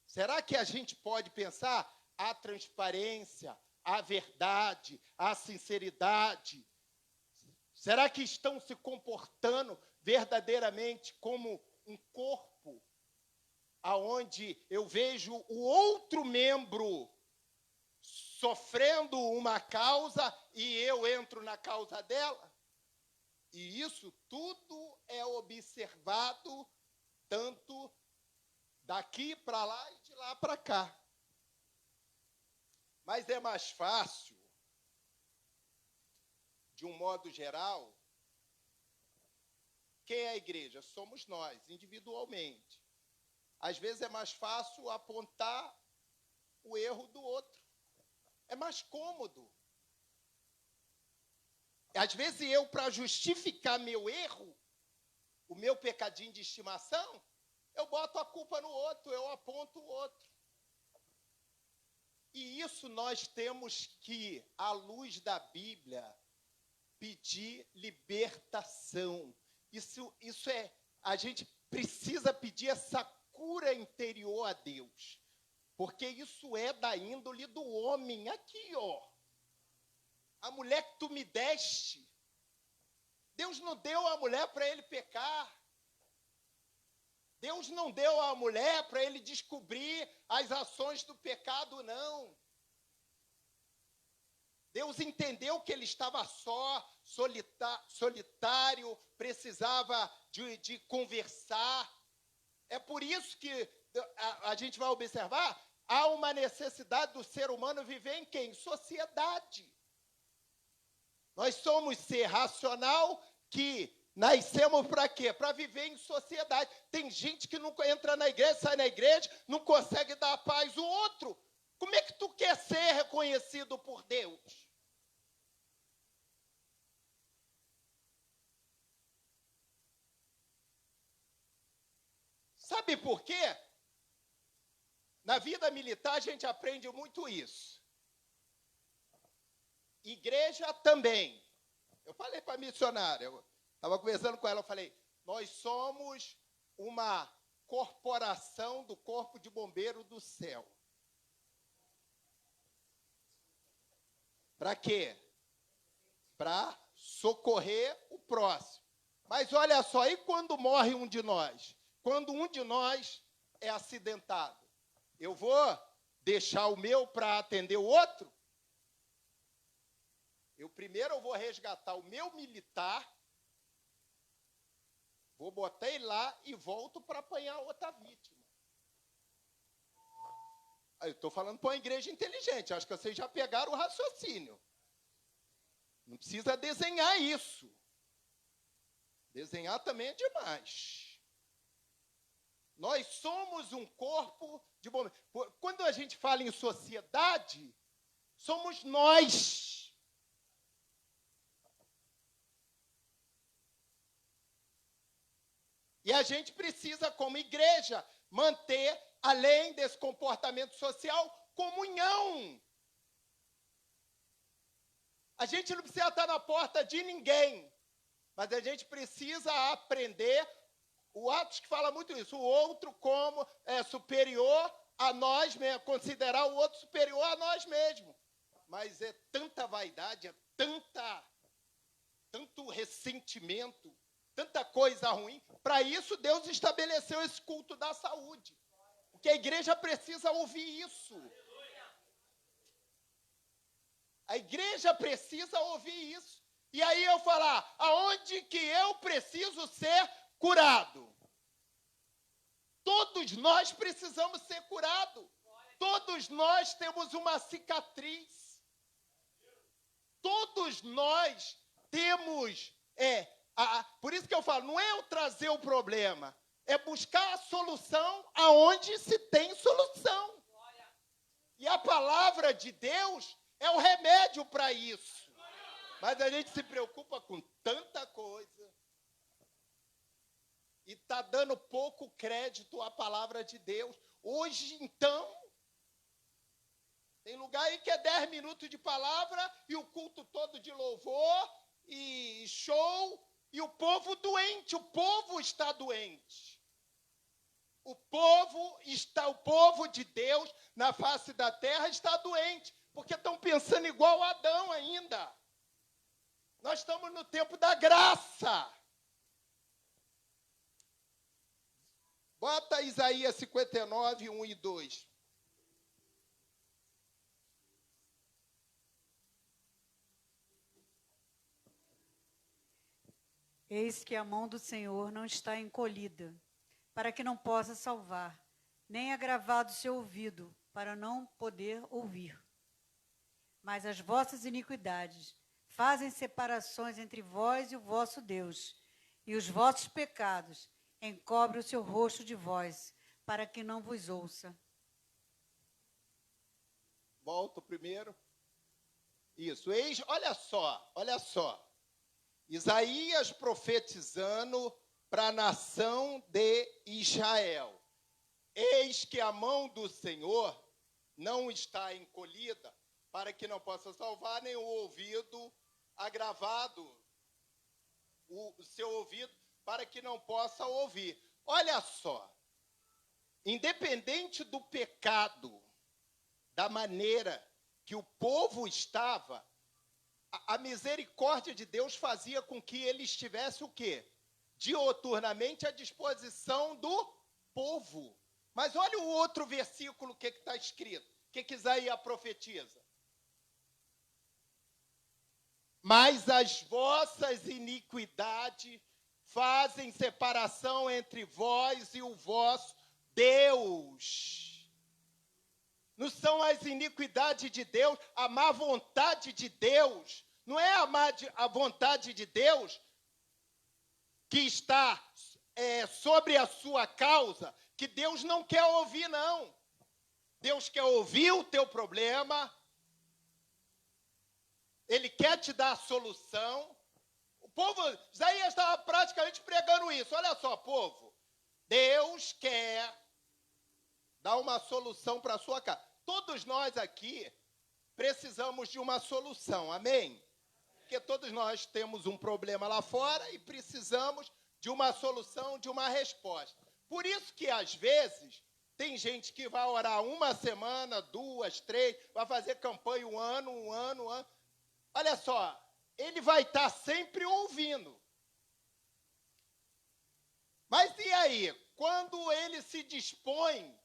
[SPEAKER 4] Será que a gente pode pensar a transparência, a verdade, a sinceridade? Será que estão se comportando verdadeiramente como um corpo, aonde eu vejo o outro membro sofrendo uma causa e eu entro na causa dela? E isso tudo é observado tanto daqui para lá e de lá para cá. Mas é mais fácil, de um modo geral, quem é a igreja? Somos nós, individualmente. Às vezes é mais fácil apontar o erro do outro. É mais cômodo. Às vezes eu, para justificar meu erro, o meu pecadinho de estimação, eu boto a culpa no outro, eu aponto o outro. E isso nós temos que, à luz da Bíblia, pedir libertação. Isso é, a gente precisa pedir essa cura interior a Deus. Porque isso é da índole do homem. Aqui, ó. A mulher que tu me deste, Deus não deu a mulher para ele pecar. Deus não deu à mulher para ele descobrir as ações do pecado, não. Deus entendeu que ele estava só, solitário, precisava de conversar. É por isso que a gente vai observar, há uma necessidade do ser humano viver em quê? Em sociedade. Nós somos ser racional que nascemos para quê? Para viver em sociedade. Tem gente que não entra na igreja, sai na igreja, não consegue dar paz ao outro. Como é que tu quer ser reconhecido por Deus? Sabe por quê? Na vida militar a gente aprende muito isso. Igreja também. Eu falei para a missionária, eu estava conversando com ela, eu falei, nós somos uma corporação do Corpo de Bombeiro do Céu. Para quê? Para socorrer o próximo. Mas olha só, e quando morre um de nós? Quando um de nós é acidentado, eu vou deixar o meu para atender o outro? Primeiro eu vou resgatar o meu militar, vou botar ele lá e volto para apanhar outra vítima. Eu estou falando para uma igreja inteligente, acho que vocês já pegaram o raciocínio. Não precisa desenhar isso. Desenhar também é demais. Nós somos um corpo de bombeiros. Quando a gente fala em sociedade, somos nós. E a gente precisa, como igreja, manter, além desse comportamento social, comunhão. A gente não precisa estar na porta de ninguém, mas a gente precisa aprender. O Atos que fala muito isso, o outro como é superior a nós mesmos, considerar o outro superior a nós mesmos. Mas é tanta vaidade, é tanto ressentimento, tanta coisa ruim. Para isso, Deus estabeleceu esse culto da saúde. Porque a igreja precisa ouvir isso. A igreja precisa ouvir isso. E aí eu falar, aonde que eu preciso ser curado? Todos nós precisamos ser curados. Todos nós temos uma cicatriz. Todos nós temos... por isso que eu falo, não é eu trazer o problema, é buscar a solução aonde se tem solução. E a palavra de Deus é o remédio para isso. Mas a gente se preocupa com tanta coisa e está dando pouco crédito à palavra de Deus. Hoje, então, tem lugar aí que é 10 minutos de palavra e o culto todo de louvor e show, e o povo doente, o povo está doente. O povo de Deus na face da terra está doente, porque estão pensando igual Adão ainda. Nós estamos no tempo da graça. Bota Isaías 59, 1 e 2.
[SPEAKER 5] Eis que a mão do Senhor não está encolhida, para que não possa salvar, nem agravado o seu ouvido, para não poder ouvir. Mas as vossas iniquidades fazem separações entre vós e o vosso Deus, e os vossos pecados encobrem o seu rosto de vós, para que não vos ouça.
[SPEAKER 4] Volto primeiro. Isso, olha só. Isaías profetizando para a nação de Israel. Eis que a mão do Senhor não está encolhida, para que não possa salvar, nem o ouvido agravado, o seu ouvido, para que não possa ouvir. Olha só, independente do pecado, da maneira que o povo estava, a misericórdia de Deus fazia com que ele estivesse o quê? Dioturnamente à disposição do povo. Mas olha o outro versículo que está escrito, que Isaías profetiza. Mas as vossas iniquidades fazem separação entre vós e o vosso Deus. Não são as iniquidades de Deus, a má vontade de Deus. Não é a vontade de Deus que está sobre a sua causa, que Deus não quer ouvir, não. Deus quer ouvir o teu problema. Ele quer te dar a solução. O povo, Isaías estava praticamente pregando isso. Olha só, povo. Deus quer dar uma solução para a sua casa. Todos nós aqui precisamos de uma solução, amém? Porque todos nós temos um problema lá fora e precisamos de uma solução, de uma resposta. Por isso que, às vezes, tem gente que vai orar uma semana, 2, 3, vai fazer campanha um ano. Olha só, ele vai estar sempre ouvindo. Mas e aí? Quando ele se dispõe,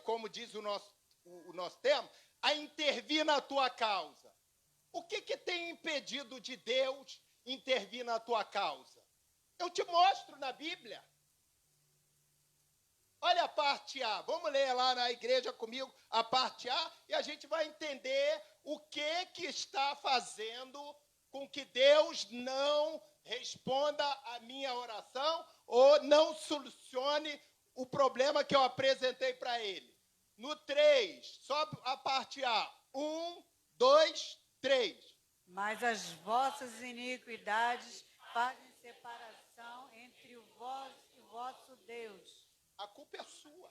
[SPEAKER 4] como diz o nosso tema, a intervir na tua causa. O que tem impedido de Deus intervir na tua causa? Eu te mostro na Bíblia. Olha a parte A. Vamos ler lá na igreja comigo a parte A e a gente vai entender o que está fazendo com que Deus não responda a minha oração ou não solucione o problema que eu apresentei para ele. No 3, só a parte A. 1, 2, 3.
[SPEAKER 5] Mas as vossas iniquidades fazem separação entre o vós e o vosso Deus.
[SPEAKER 4] A culpa é sua.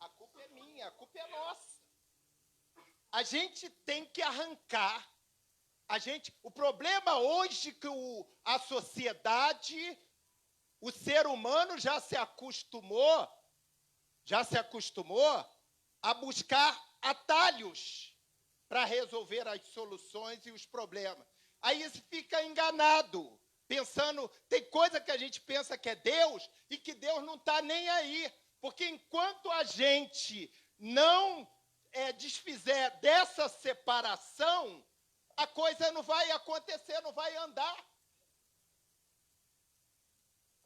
[SPEAKER 4] A culpa é minha. A culpa é nossa. A gente tem que arrancar. O problema hoje que a sociedade, o ser humano já se acostumou a buscar atalhos para resolver as soluções e os problemas. Aí se fica enganado, pensando, tem coisa que a gente pensa que é Deus e que Deus não está nem aí. Porque enquanto a gente não desfizer dessa separação, a coisa não vai acontecer, não vai andar.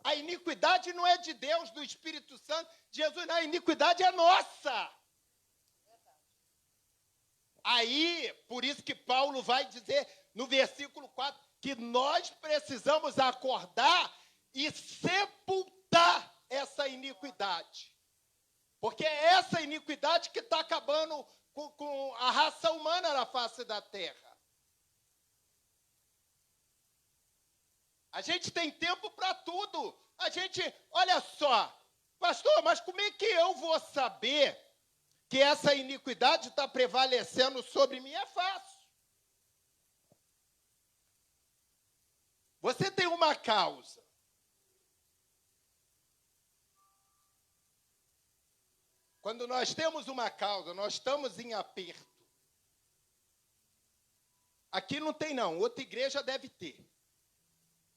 [SPEAKER 4] A iniquidade não é de Deus, do Espírito Santo, de Jesus, não, a iniquidade é nossa. Aí, por isso que Paulo vai dizer no versículo 4, que nós precisamos acordar e sepultar essa iniquidade. Porque é essa iniquidade que está acabando com a raça humana na face da terra. A gente tem tempo para tudo. Olha só, pastor, mas como é que eu vou saber que essa iniquidade está prevalecendo sobre mim? É fácil. Você tem uma causa. Quando nós temos uma causa, nós estamos em aperto. Aqui não tem não, outra igreja deve ter.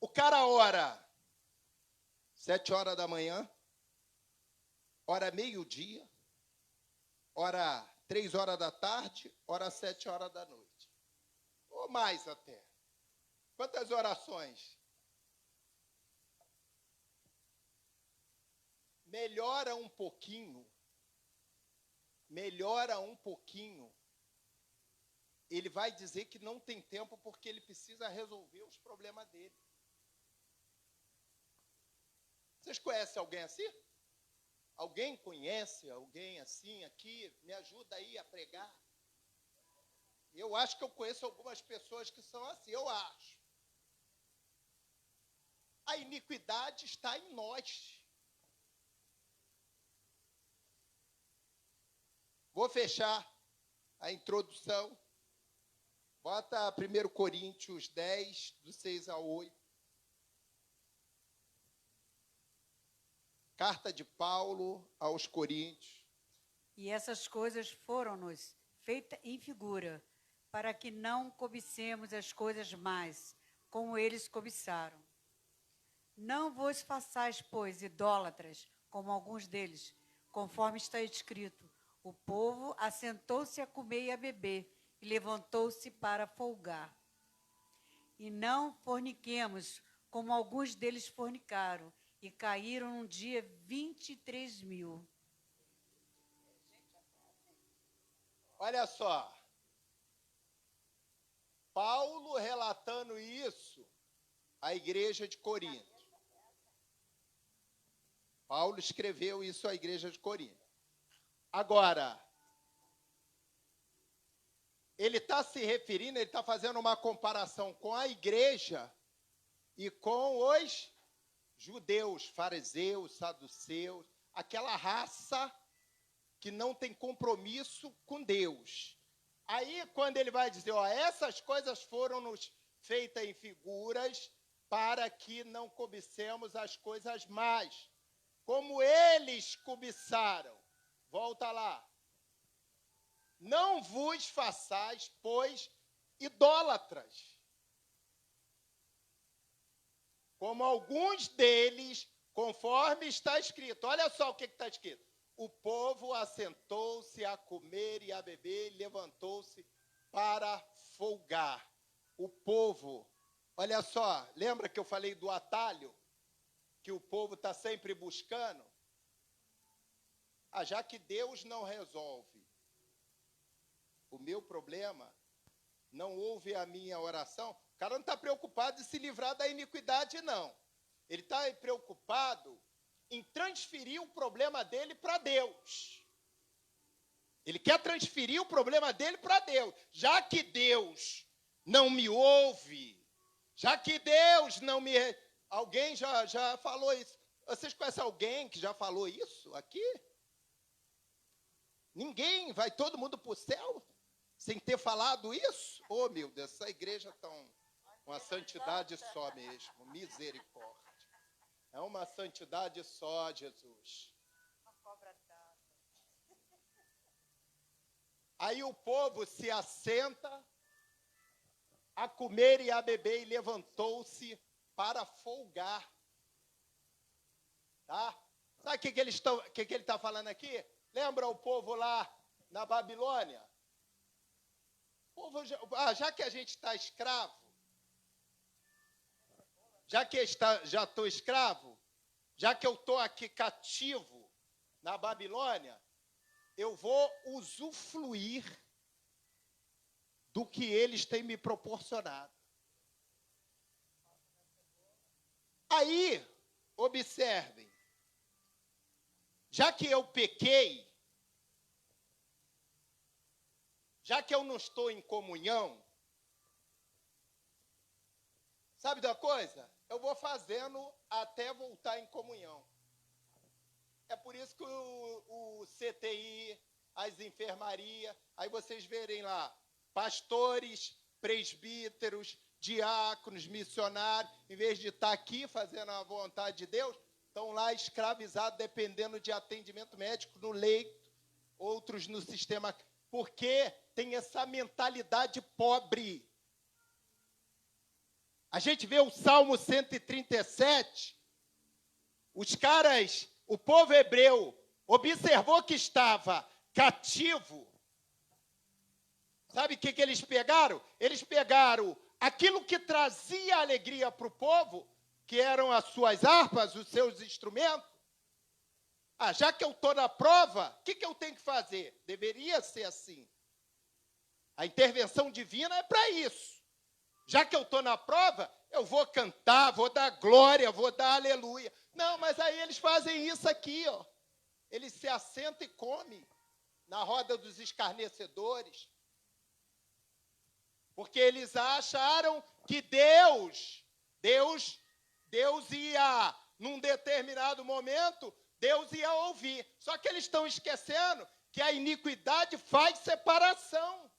[SPEAKER 4] O cara ora 7 horas da manhã, ora meio-dia, ora 3 horas da tarde, ora 7 horas da noite. Ou mais até. Quantas orações? Melhora um pouquinho, ele vai dizer que não tem tempo porque ele precisa resolver os problemas dele. Vocês conhecem alguém assim? Alguém conhece alguém assim aqui? Me ajuda aí a pregar. Eu acho que eu conheço algumas pessoas que são assim, eu acho. A iniquidade está em nós. Vou fechar a introdução. Bota 1 Coríntios 10, do 6 ao 8. Carta de Paulo aos Coríntios.
[SPEAKER 5] E essas coisas foram-nos feitas em figura, para que não cobicemos as coisas mais, como eles cobiçaram. Não vos façais, pois, idólatras, como alguns deles, conforme está escrito: o povo assentou-se a comer e a beber, e levantou-se para folgar. E não forniquemos, como alguns deles fornicaram, e caíram num dia 23.000.
[SPEAKER 4] Olha só. Paulo relatando isso à igreja de Corinto. Paulo escreveu isso à igreja de Corinto. Agora, ele está se referindo, ele está fazendo uma comparação com a igreja e com os judeus, fariseus, saduceus, aquela raça que não tem compromisso com Deus. Aí, quando ele vai dizer, essas coisas foram-nos feitas em figuras para que não cobicemos as coisas más, como eles cobiçaram. Volta lá. Não vos façais, pois, idólatras, como alguns deles, conforme está escrito. Olha só o que está escrito. O povo assentou-se a comer e a beber e levantou-se para folgar. O povo, olha só, lembra que eu falei do atalho? Que o povo está sempre buscando? Já que Deus não resolve o meu problema, não ouve a minha oração, o cara não está preocupado em se livrar da iniquidade, não. Ele está preocupado em transferir o problema dele para Deus. Ele quer transferir o problema dele para Deus. Já que Deus não me ouve, já que Deus não me... Alguém já falou isso. Vocês conhecem alguém que já falou isso aqui? Ninguém? Vai todo mundo para o céu sem ter falado isso? Oh, meu Deus, essa igreja está uma santidade só mesmo. Misericórdia. É uma santidade só, Jesus. Aí o povo se assenta a comer e a beber e levantou-se para folgar. Tá? Sabe o que ele está falando aqui? Lembra o povo lá na Babilônia? Já que a gente está escravo, já estou escravo, já que eu estou aqui cativo na Babilônia, eu vou usufruir do que eles têm me proporcionado. Aí, observem, já que eu pequei, já que eu não estou em comunhão, sabe da coisa? Eu vou fazendo até voltar em comunhão. É por isso que o CTI, as enfermarias, aí vocês verem lá, pastores, presbíteros, diáconos, missionários, em vez de estar aqui fazendo a vontade de Deus, estão lá escravizados, dependendo de atendimento médico no leito, outros no sistema, porque tem essa mentalidade pobre. A gente vê o Salmo 137, o povo hebreu observou que estava cativo. Sabe o que eles pegaram? Eles pegaram aquilo que trazia alegria para o povo, que eram as suas harpas, os seus instrumentos. Já que eu estou na prova, o que eu tenho que fazer? Deveria ser assim. A intervenção divina é para isso. Já que eu estou na prova, eu vou cantar, vou dar glória, vou dar aleluia. Não, mas aí eles fazem isso aqui, ó. Eles se assentam e comem na roda dos escarnecedores. Porque eles acharam que Deus ia, num determinado momento, Deus ia ouvir. Só que eles estão esquecendo que a iniquidade faz separação.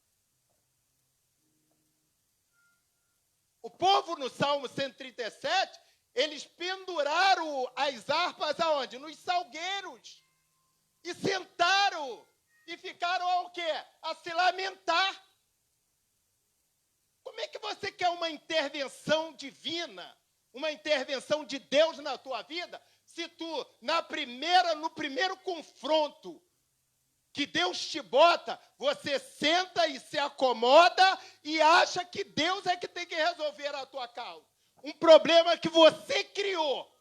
[SPEAKER 4] O povo, no Salmo 137, eles penduraram as harpas aonde? Nos salgueiros. E sentaram e ficaram ao quê? A se lamentar. Como é que você quer uma intervenção divina, uma intervenção de Deus na tua vida, se tu, no primeiro confronto que Deus te bota, você senta e se acomoda e acha que Deus é que tem que resolver a tua causa? Um problema que você criou.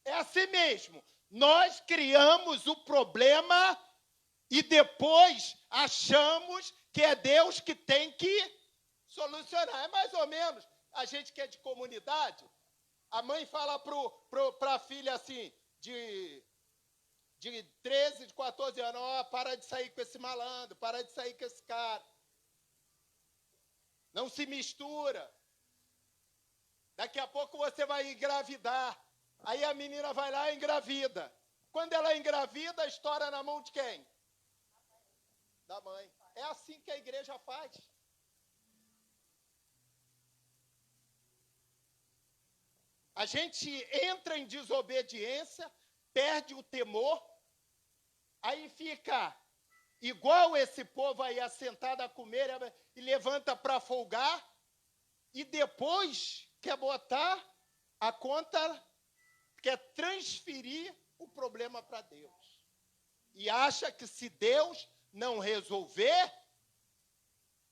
[SPEAKER 4] É assim mesmo. Nós criamos o problema e depois achamos que é Deus que tem que solucionar. É mais ou menos a gente que é de comunidade. A mãe fala para a filha assim, de 13, de 14 anos, para de sair com esse malandro, para de sair com esse cara. Não se mistura. Daqui a pouco você vai engravidar. Aí a menina vai lá e engravida. Quando ela engravida, estoura na mão de quem? Da mãe. É assim que a igreja faz. A gente entra em desobediência, perde o temor, aí fica igual esse povo aí assentado a comer e levanta para folgar, e depois quer botar a conta, quer transferir o problema para Deus. E acha que se Deus não resolver,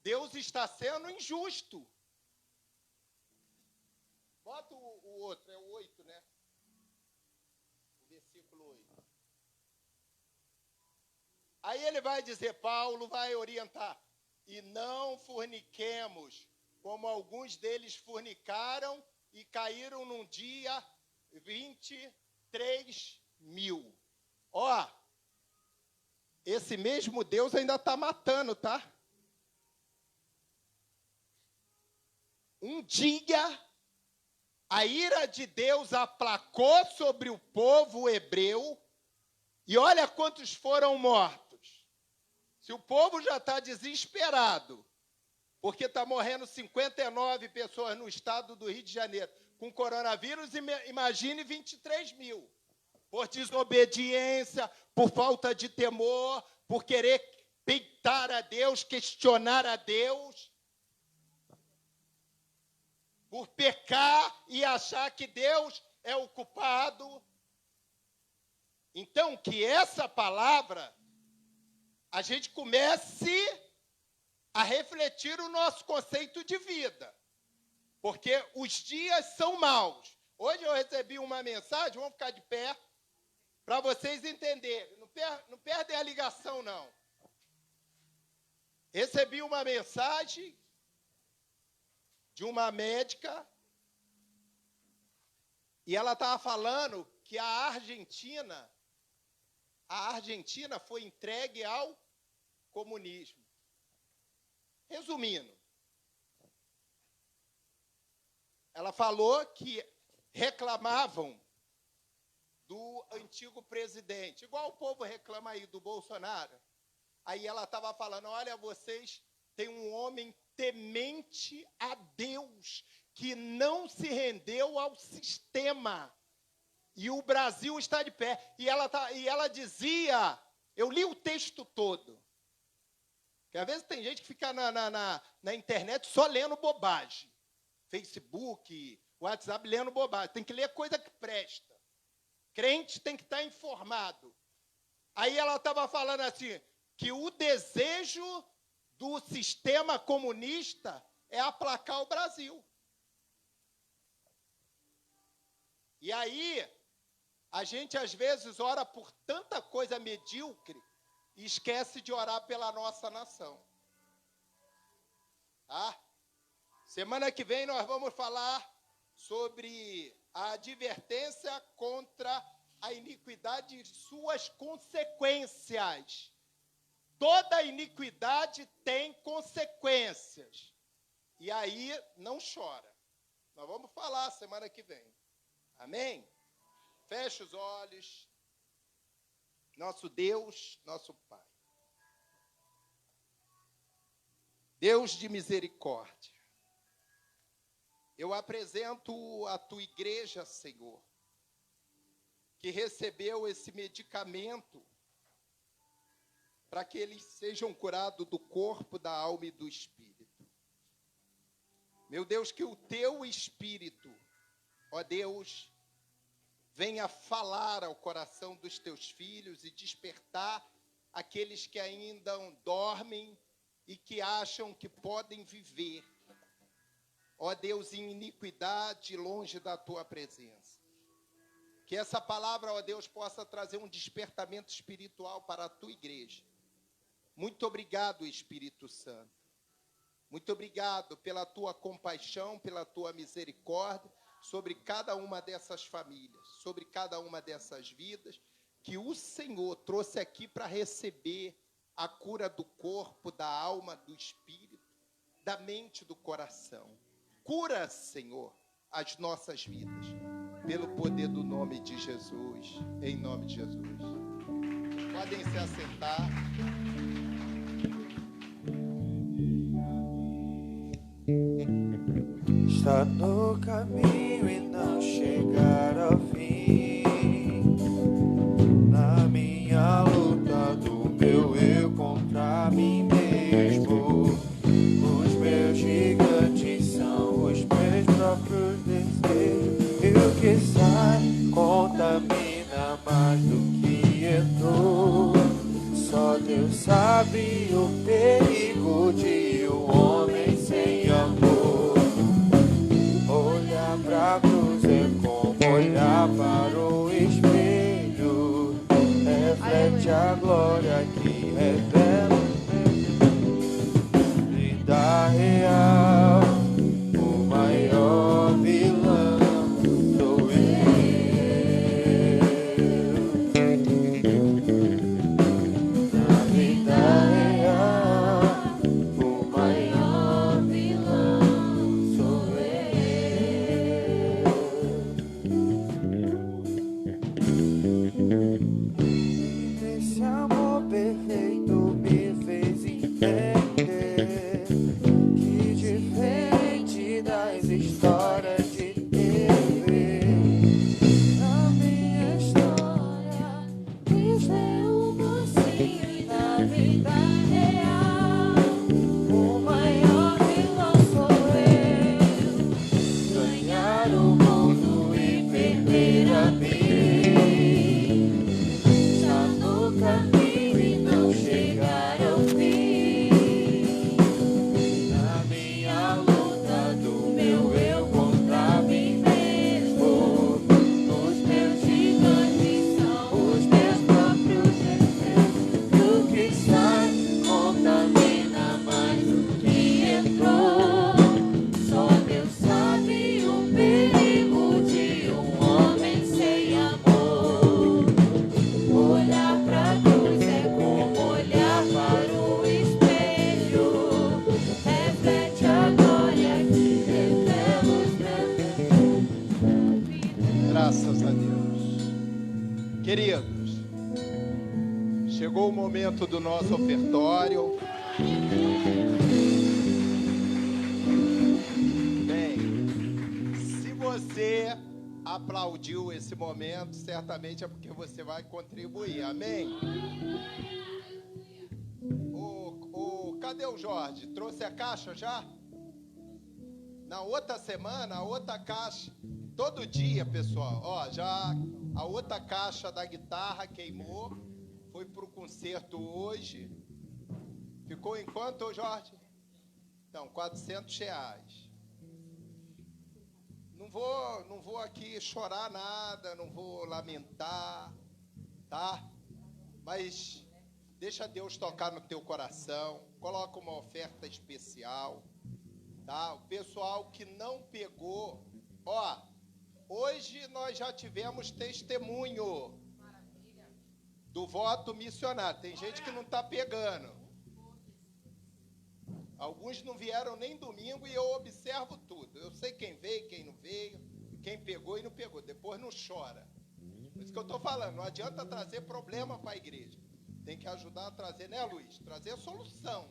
[SPEAKER 4] Deus está sendo injusto. Bota o outro, é o 8, né? O versículo 8. Aí ele vai dizer, Paulo vai orientar, e não forniquemos, como alguns deles fornicaram e caíram num dia 23.000. Ó, esse mesmo Deus ainda está matando, tá? Um dia, a ira de Deus aplacou sobre o povo hebreu, e olha quantos foram mortos. Se o povo já está desesperado, porque está morrendo 59 pessoas no estado do Rio de Janeiro com coronavírus, imagine 23.000. Por desobediência, por falta de temor, por querer peitar a Deus, questionar a Deus, por pecar e achar que Deus é o culpado. Então, que essa palavra a gente comece a refletir o nosso conceito de vida. Porque os dias são maus. Hoje eu recebi uma mensagem, vamos ficar de pé, para vocês entenderem. Não perdem a ligação, não. Recebi uma mensagem de uma médica e ela estava falando que a Argentina foi entregue ao comunismo. Resumindo, ela falou que reclamavam do antigo presidente, igual o povo reclama aí do Bolsonaro. Aí ela estava falando, olha, vocês têm um homem temente a Deus, que não se rendeu ao sistema. E o Brasil está de pé. E ela dizia, eu li o texto todo. Porque às vezes tem gente que fica na internet só lendo bobagem. Facebook, WhatsApp, lendo bobagem. Tem que ler coisa que presta. Crente tem que estar informado. Aí ela estava falando assim, que o desejo do sistema comunista é aplacar o Brasil. E aí, a gente às vezes ora por tanta coisa medíocre e esquece de orar pela nossa nação. Tá? Semana que vem nós vamos falar sobre a advertência contra a iniquidade e suas consequências. Toda iniquidade tem consequências. E aí, não chora. Nós vamos falar semana que vem. Amém? Feche os olhos. Nosso Deus, nosso Pai. Deus de misericórdia. Eu apresento a tua igreja, Senhor, que recebeu esse medicamento para que eles sejam curados do corpo, da alma e do espírito. Meu Deus, que o teu espírito, ó Deus, venha falar ao coração dos teus filhos e despertar aqueles que ainda dormem e que acham que podem viver, ó Deus, em iniquidade, longe da tua presença. Que essa palavra, ó Deus, possa trazer um despertamento espiritual para a tua igreja. Muito obrigado, Espírito Santo. Muito obrigado pela tua compaixão, pela tua misericórdia sobre cada uma dessas famílias, sobre cada uma dessas vidas, que o Senhor trouxe aqui para receber a cura do corpo, da alma, do espírito, da mente, do coração. Cura, Senhor, as nossas vidas, pelo poder do nome de Jesus, em nome de Jesus. Podem se assentar.
[SPEAKER 3] Está no caminho e não chegar ao fim. Na minha luta do meu eu contra mim mesmo. Os meus gigantes são os meus próprios desejos. E o que sai contamina mais do que entrou. Só Deus sabe o perigo de um homem sem amor. Olha pra
[SPEAKER 4] Graças a Deus. Queridos, chegou o momento do nosso ofertório. Bem, se você aplaudiu esse momento, certamente é porque você vai contribuir. Amém? Cadê o Jorge? Trouxe a caixa já? Na outra semana, a outra caixa. Todo dia, pessoal. Ó, já a outra caixa da guitarra queimou. Foi pro concerto hoje. Ficou em quanto, Jorge? Então, R$400. Não vou aqui chorar nada, não vou lamentar, tá? Mas deixa Deus tocar no teu coração. Coloca uma oferta especial, tá? O pessoal que não pegou, ó, hoje nós já tivemos testemunho do voto missionário. Tem gente que não está pegando. Alguns não vieram nem domingo e eu observo tudo. Eu sei quem veio, quem não veio, quem pegou e não pegou. Depois não chora. Por isso que eu estou falando, não adianta trazer problema para a igreja. Tem que ajudar a trazer, né, Luiz? Trazer solução,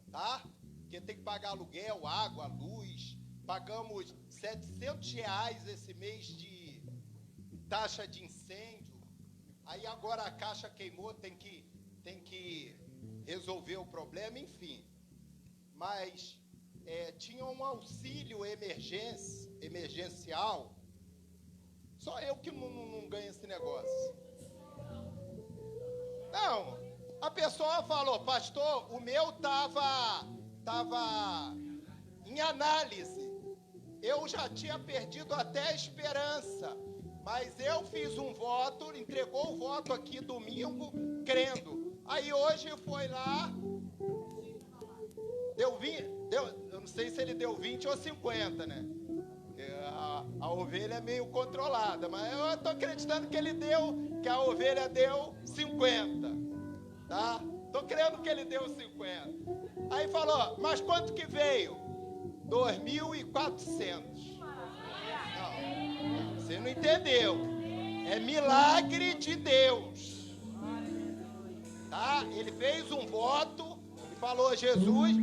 [SPEAKER 4] tá? Porque tem que pagar aluguel, água, luz. Pagamos R$700 esse mês de taxa de incêndio. Aí agora a caixa queimou, tem que resolver o problema, enfim. Mas tinha um auxílio emergencial. Só eu que não ganho esse negócio. Não, a pessoa falou, pastor, o meu tava em análise. Eu já tinha perdido até a esperança. Mas eu fiz um voto, entregou o voto aqui domingo, crendo. Aí hoje foi lá, deu 20, eu não sei se ele deu 20 ou 50, né? A ovelha é meio controlada, mas eu estou acreditando que a ovelha deu 50, tá? Estou crendo que ele deu 50. Aí falou, mas quanto que veio? 2.400. Não, você não entendeu. É milagre de Deus. Tá? Ele fez um voto e falou, Jesus...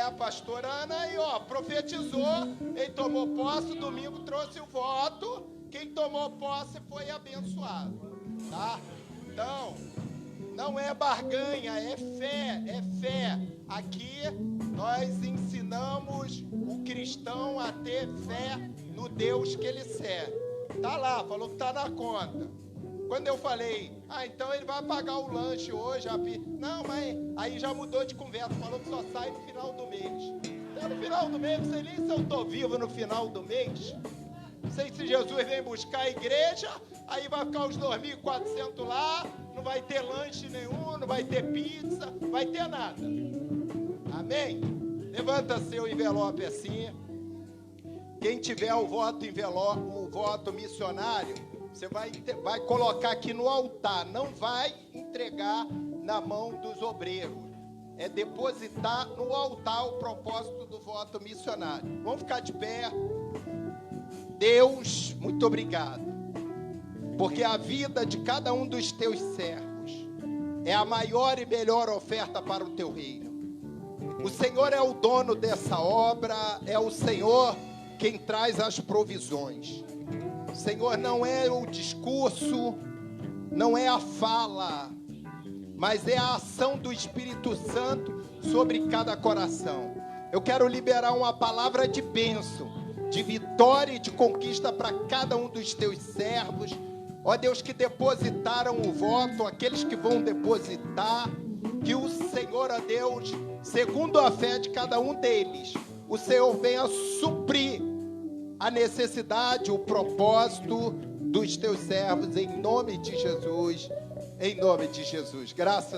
[SPEAKER 4] A pastora Ana aí, ó, profetizou, ele tomou posse, domingo trouxe o voto, quem tomou posse foi abençoado, tá? Então, não é barganha, é fé. Aqui nós ensinamos o cristão a ter fé no Deus que ele serve. Tá lá, falou que tá na conta. Quando eu falei, então ele vai pagar o lanche hoje, não, mas aí já mudou de conversa, falou que só sai no final do mês. Então, no final do mês, não sei nem se eu estou vivo no final do mês. Não sei se Jesus vem buscar a igreja, aí vai ficar os 2.400 lá, não vai ter lanche nenhum, não vai ter pizza, não vai ter nada. Amém? Levanta seu envelope assim. Quem tiver o voto missionário, você vai colocar aqui no altar, não vai entregar na mão dos obreiros. É depositar no altar o propósito do voto missionário. Vamos ficar de pé. Deus, muito obrigado. Porque a vida de cada um dos teus servos é a maior e melhor oferta para o teu reino. O Senhor é o dono dessa obra, é o Senhor quem traz as provisões. Senhor, não é o discurso, não é a fala, mas é a ação do Espírito Santo sobre cada coração. Eu quero liberar uma palavra de bênção, de vitória e de conquista para cada um dos teus servos. Ó Deus, que depositaram o voto, aqueles que vão depositar, que o Senhor, ó Deus, segundo a fé de cada um deles, o Senhor venha suprir a necessidade, o propósito dos teus servos, em nome de Jesus, graças a Deus.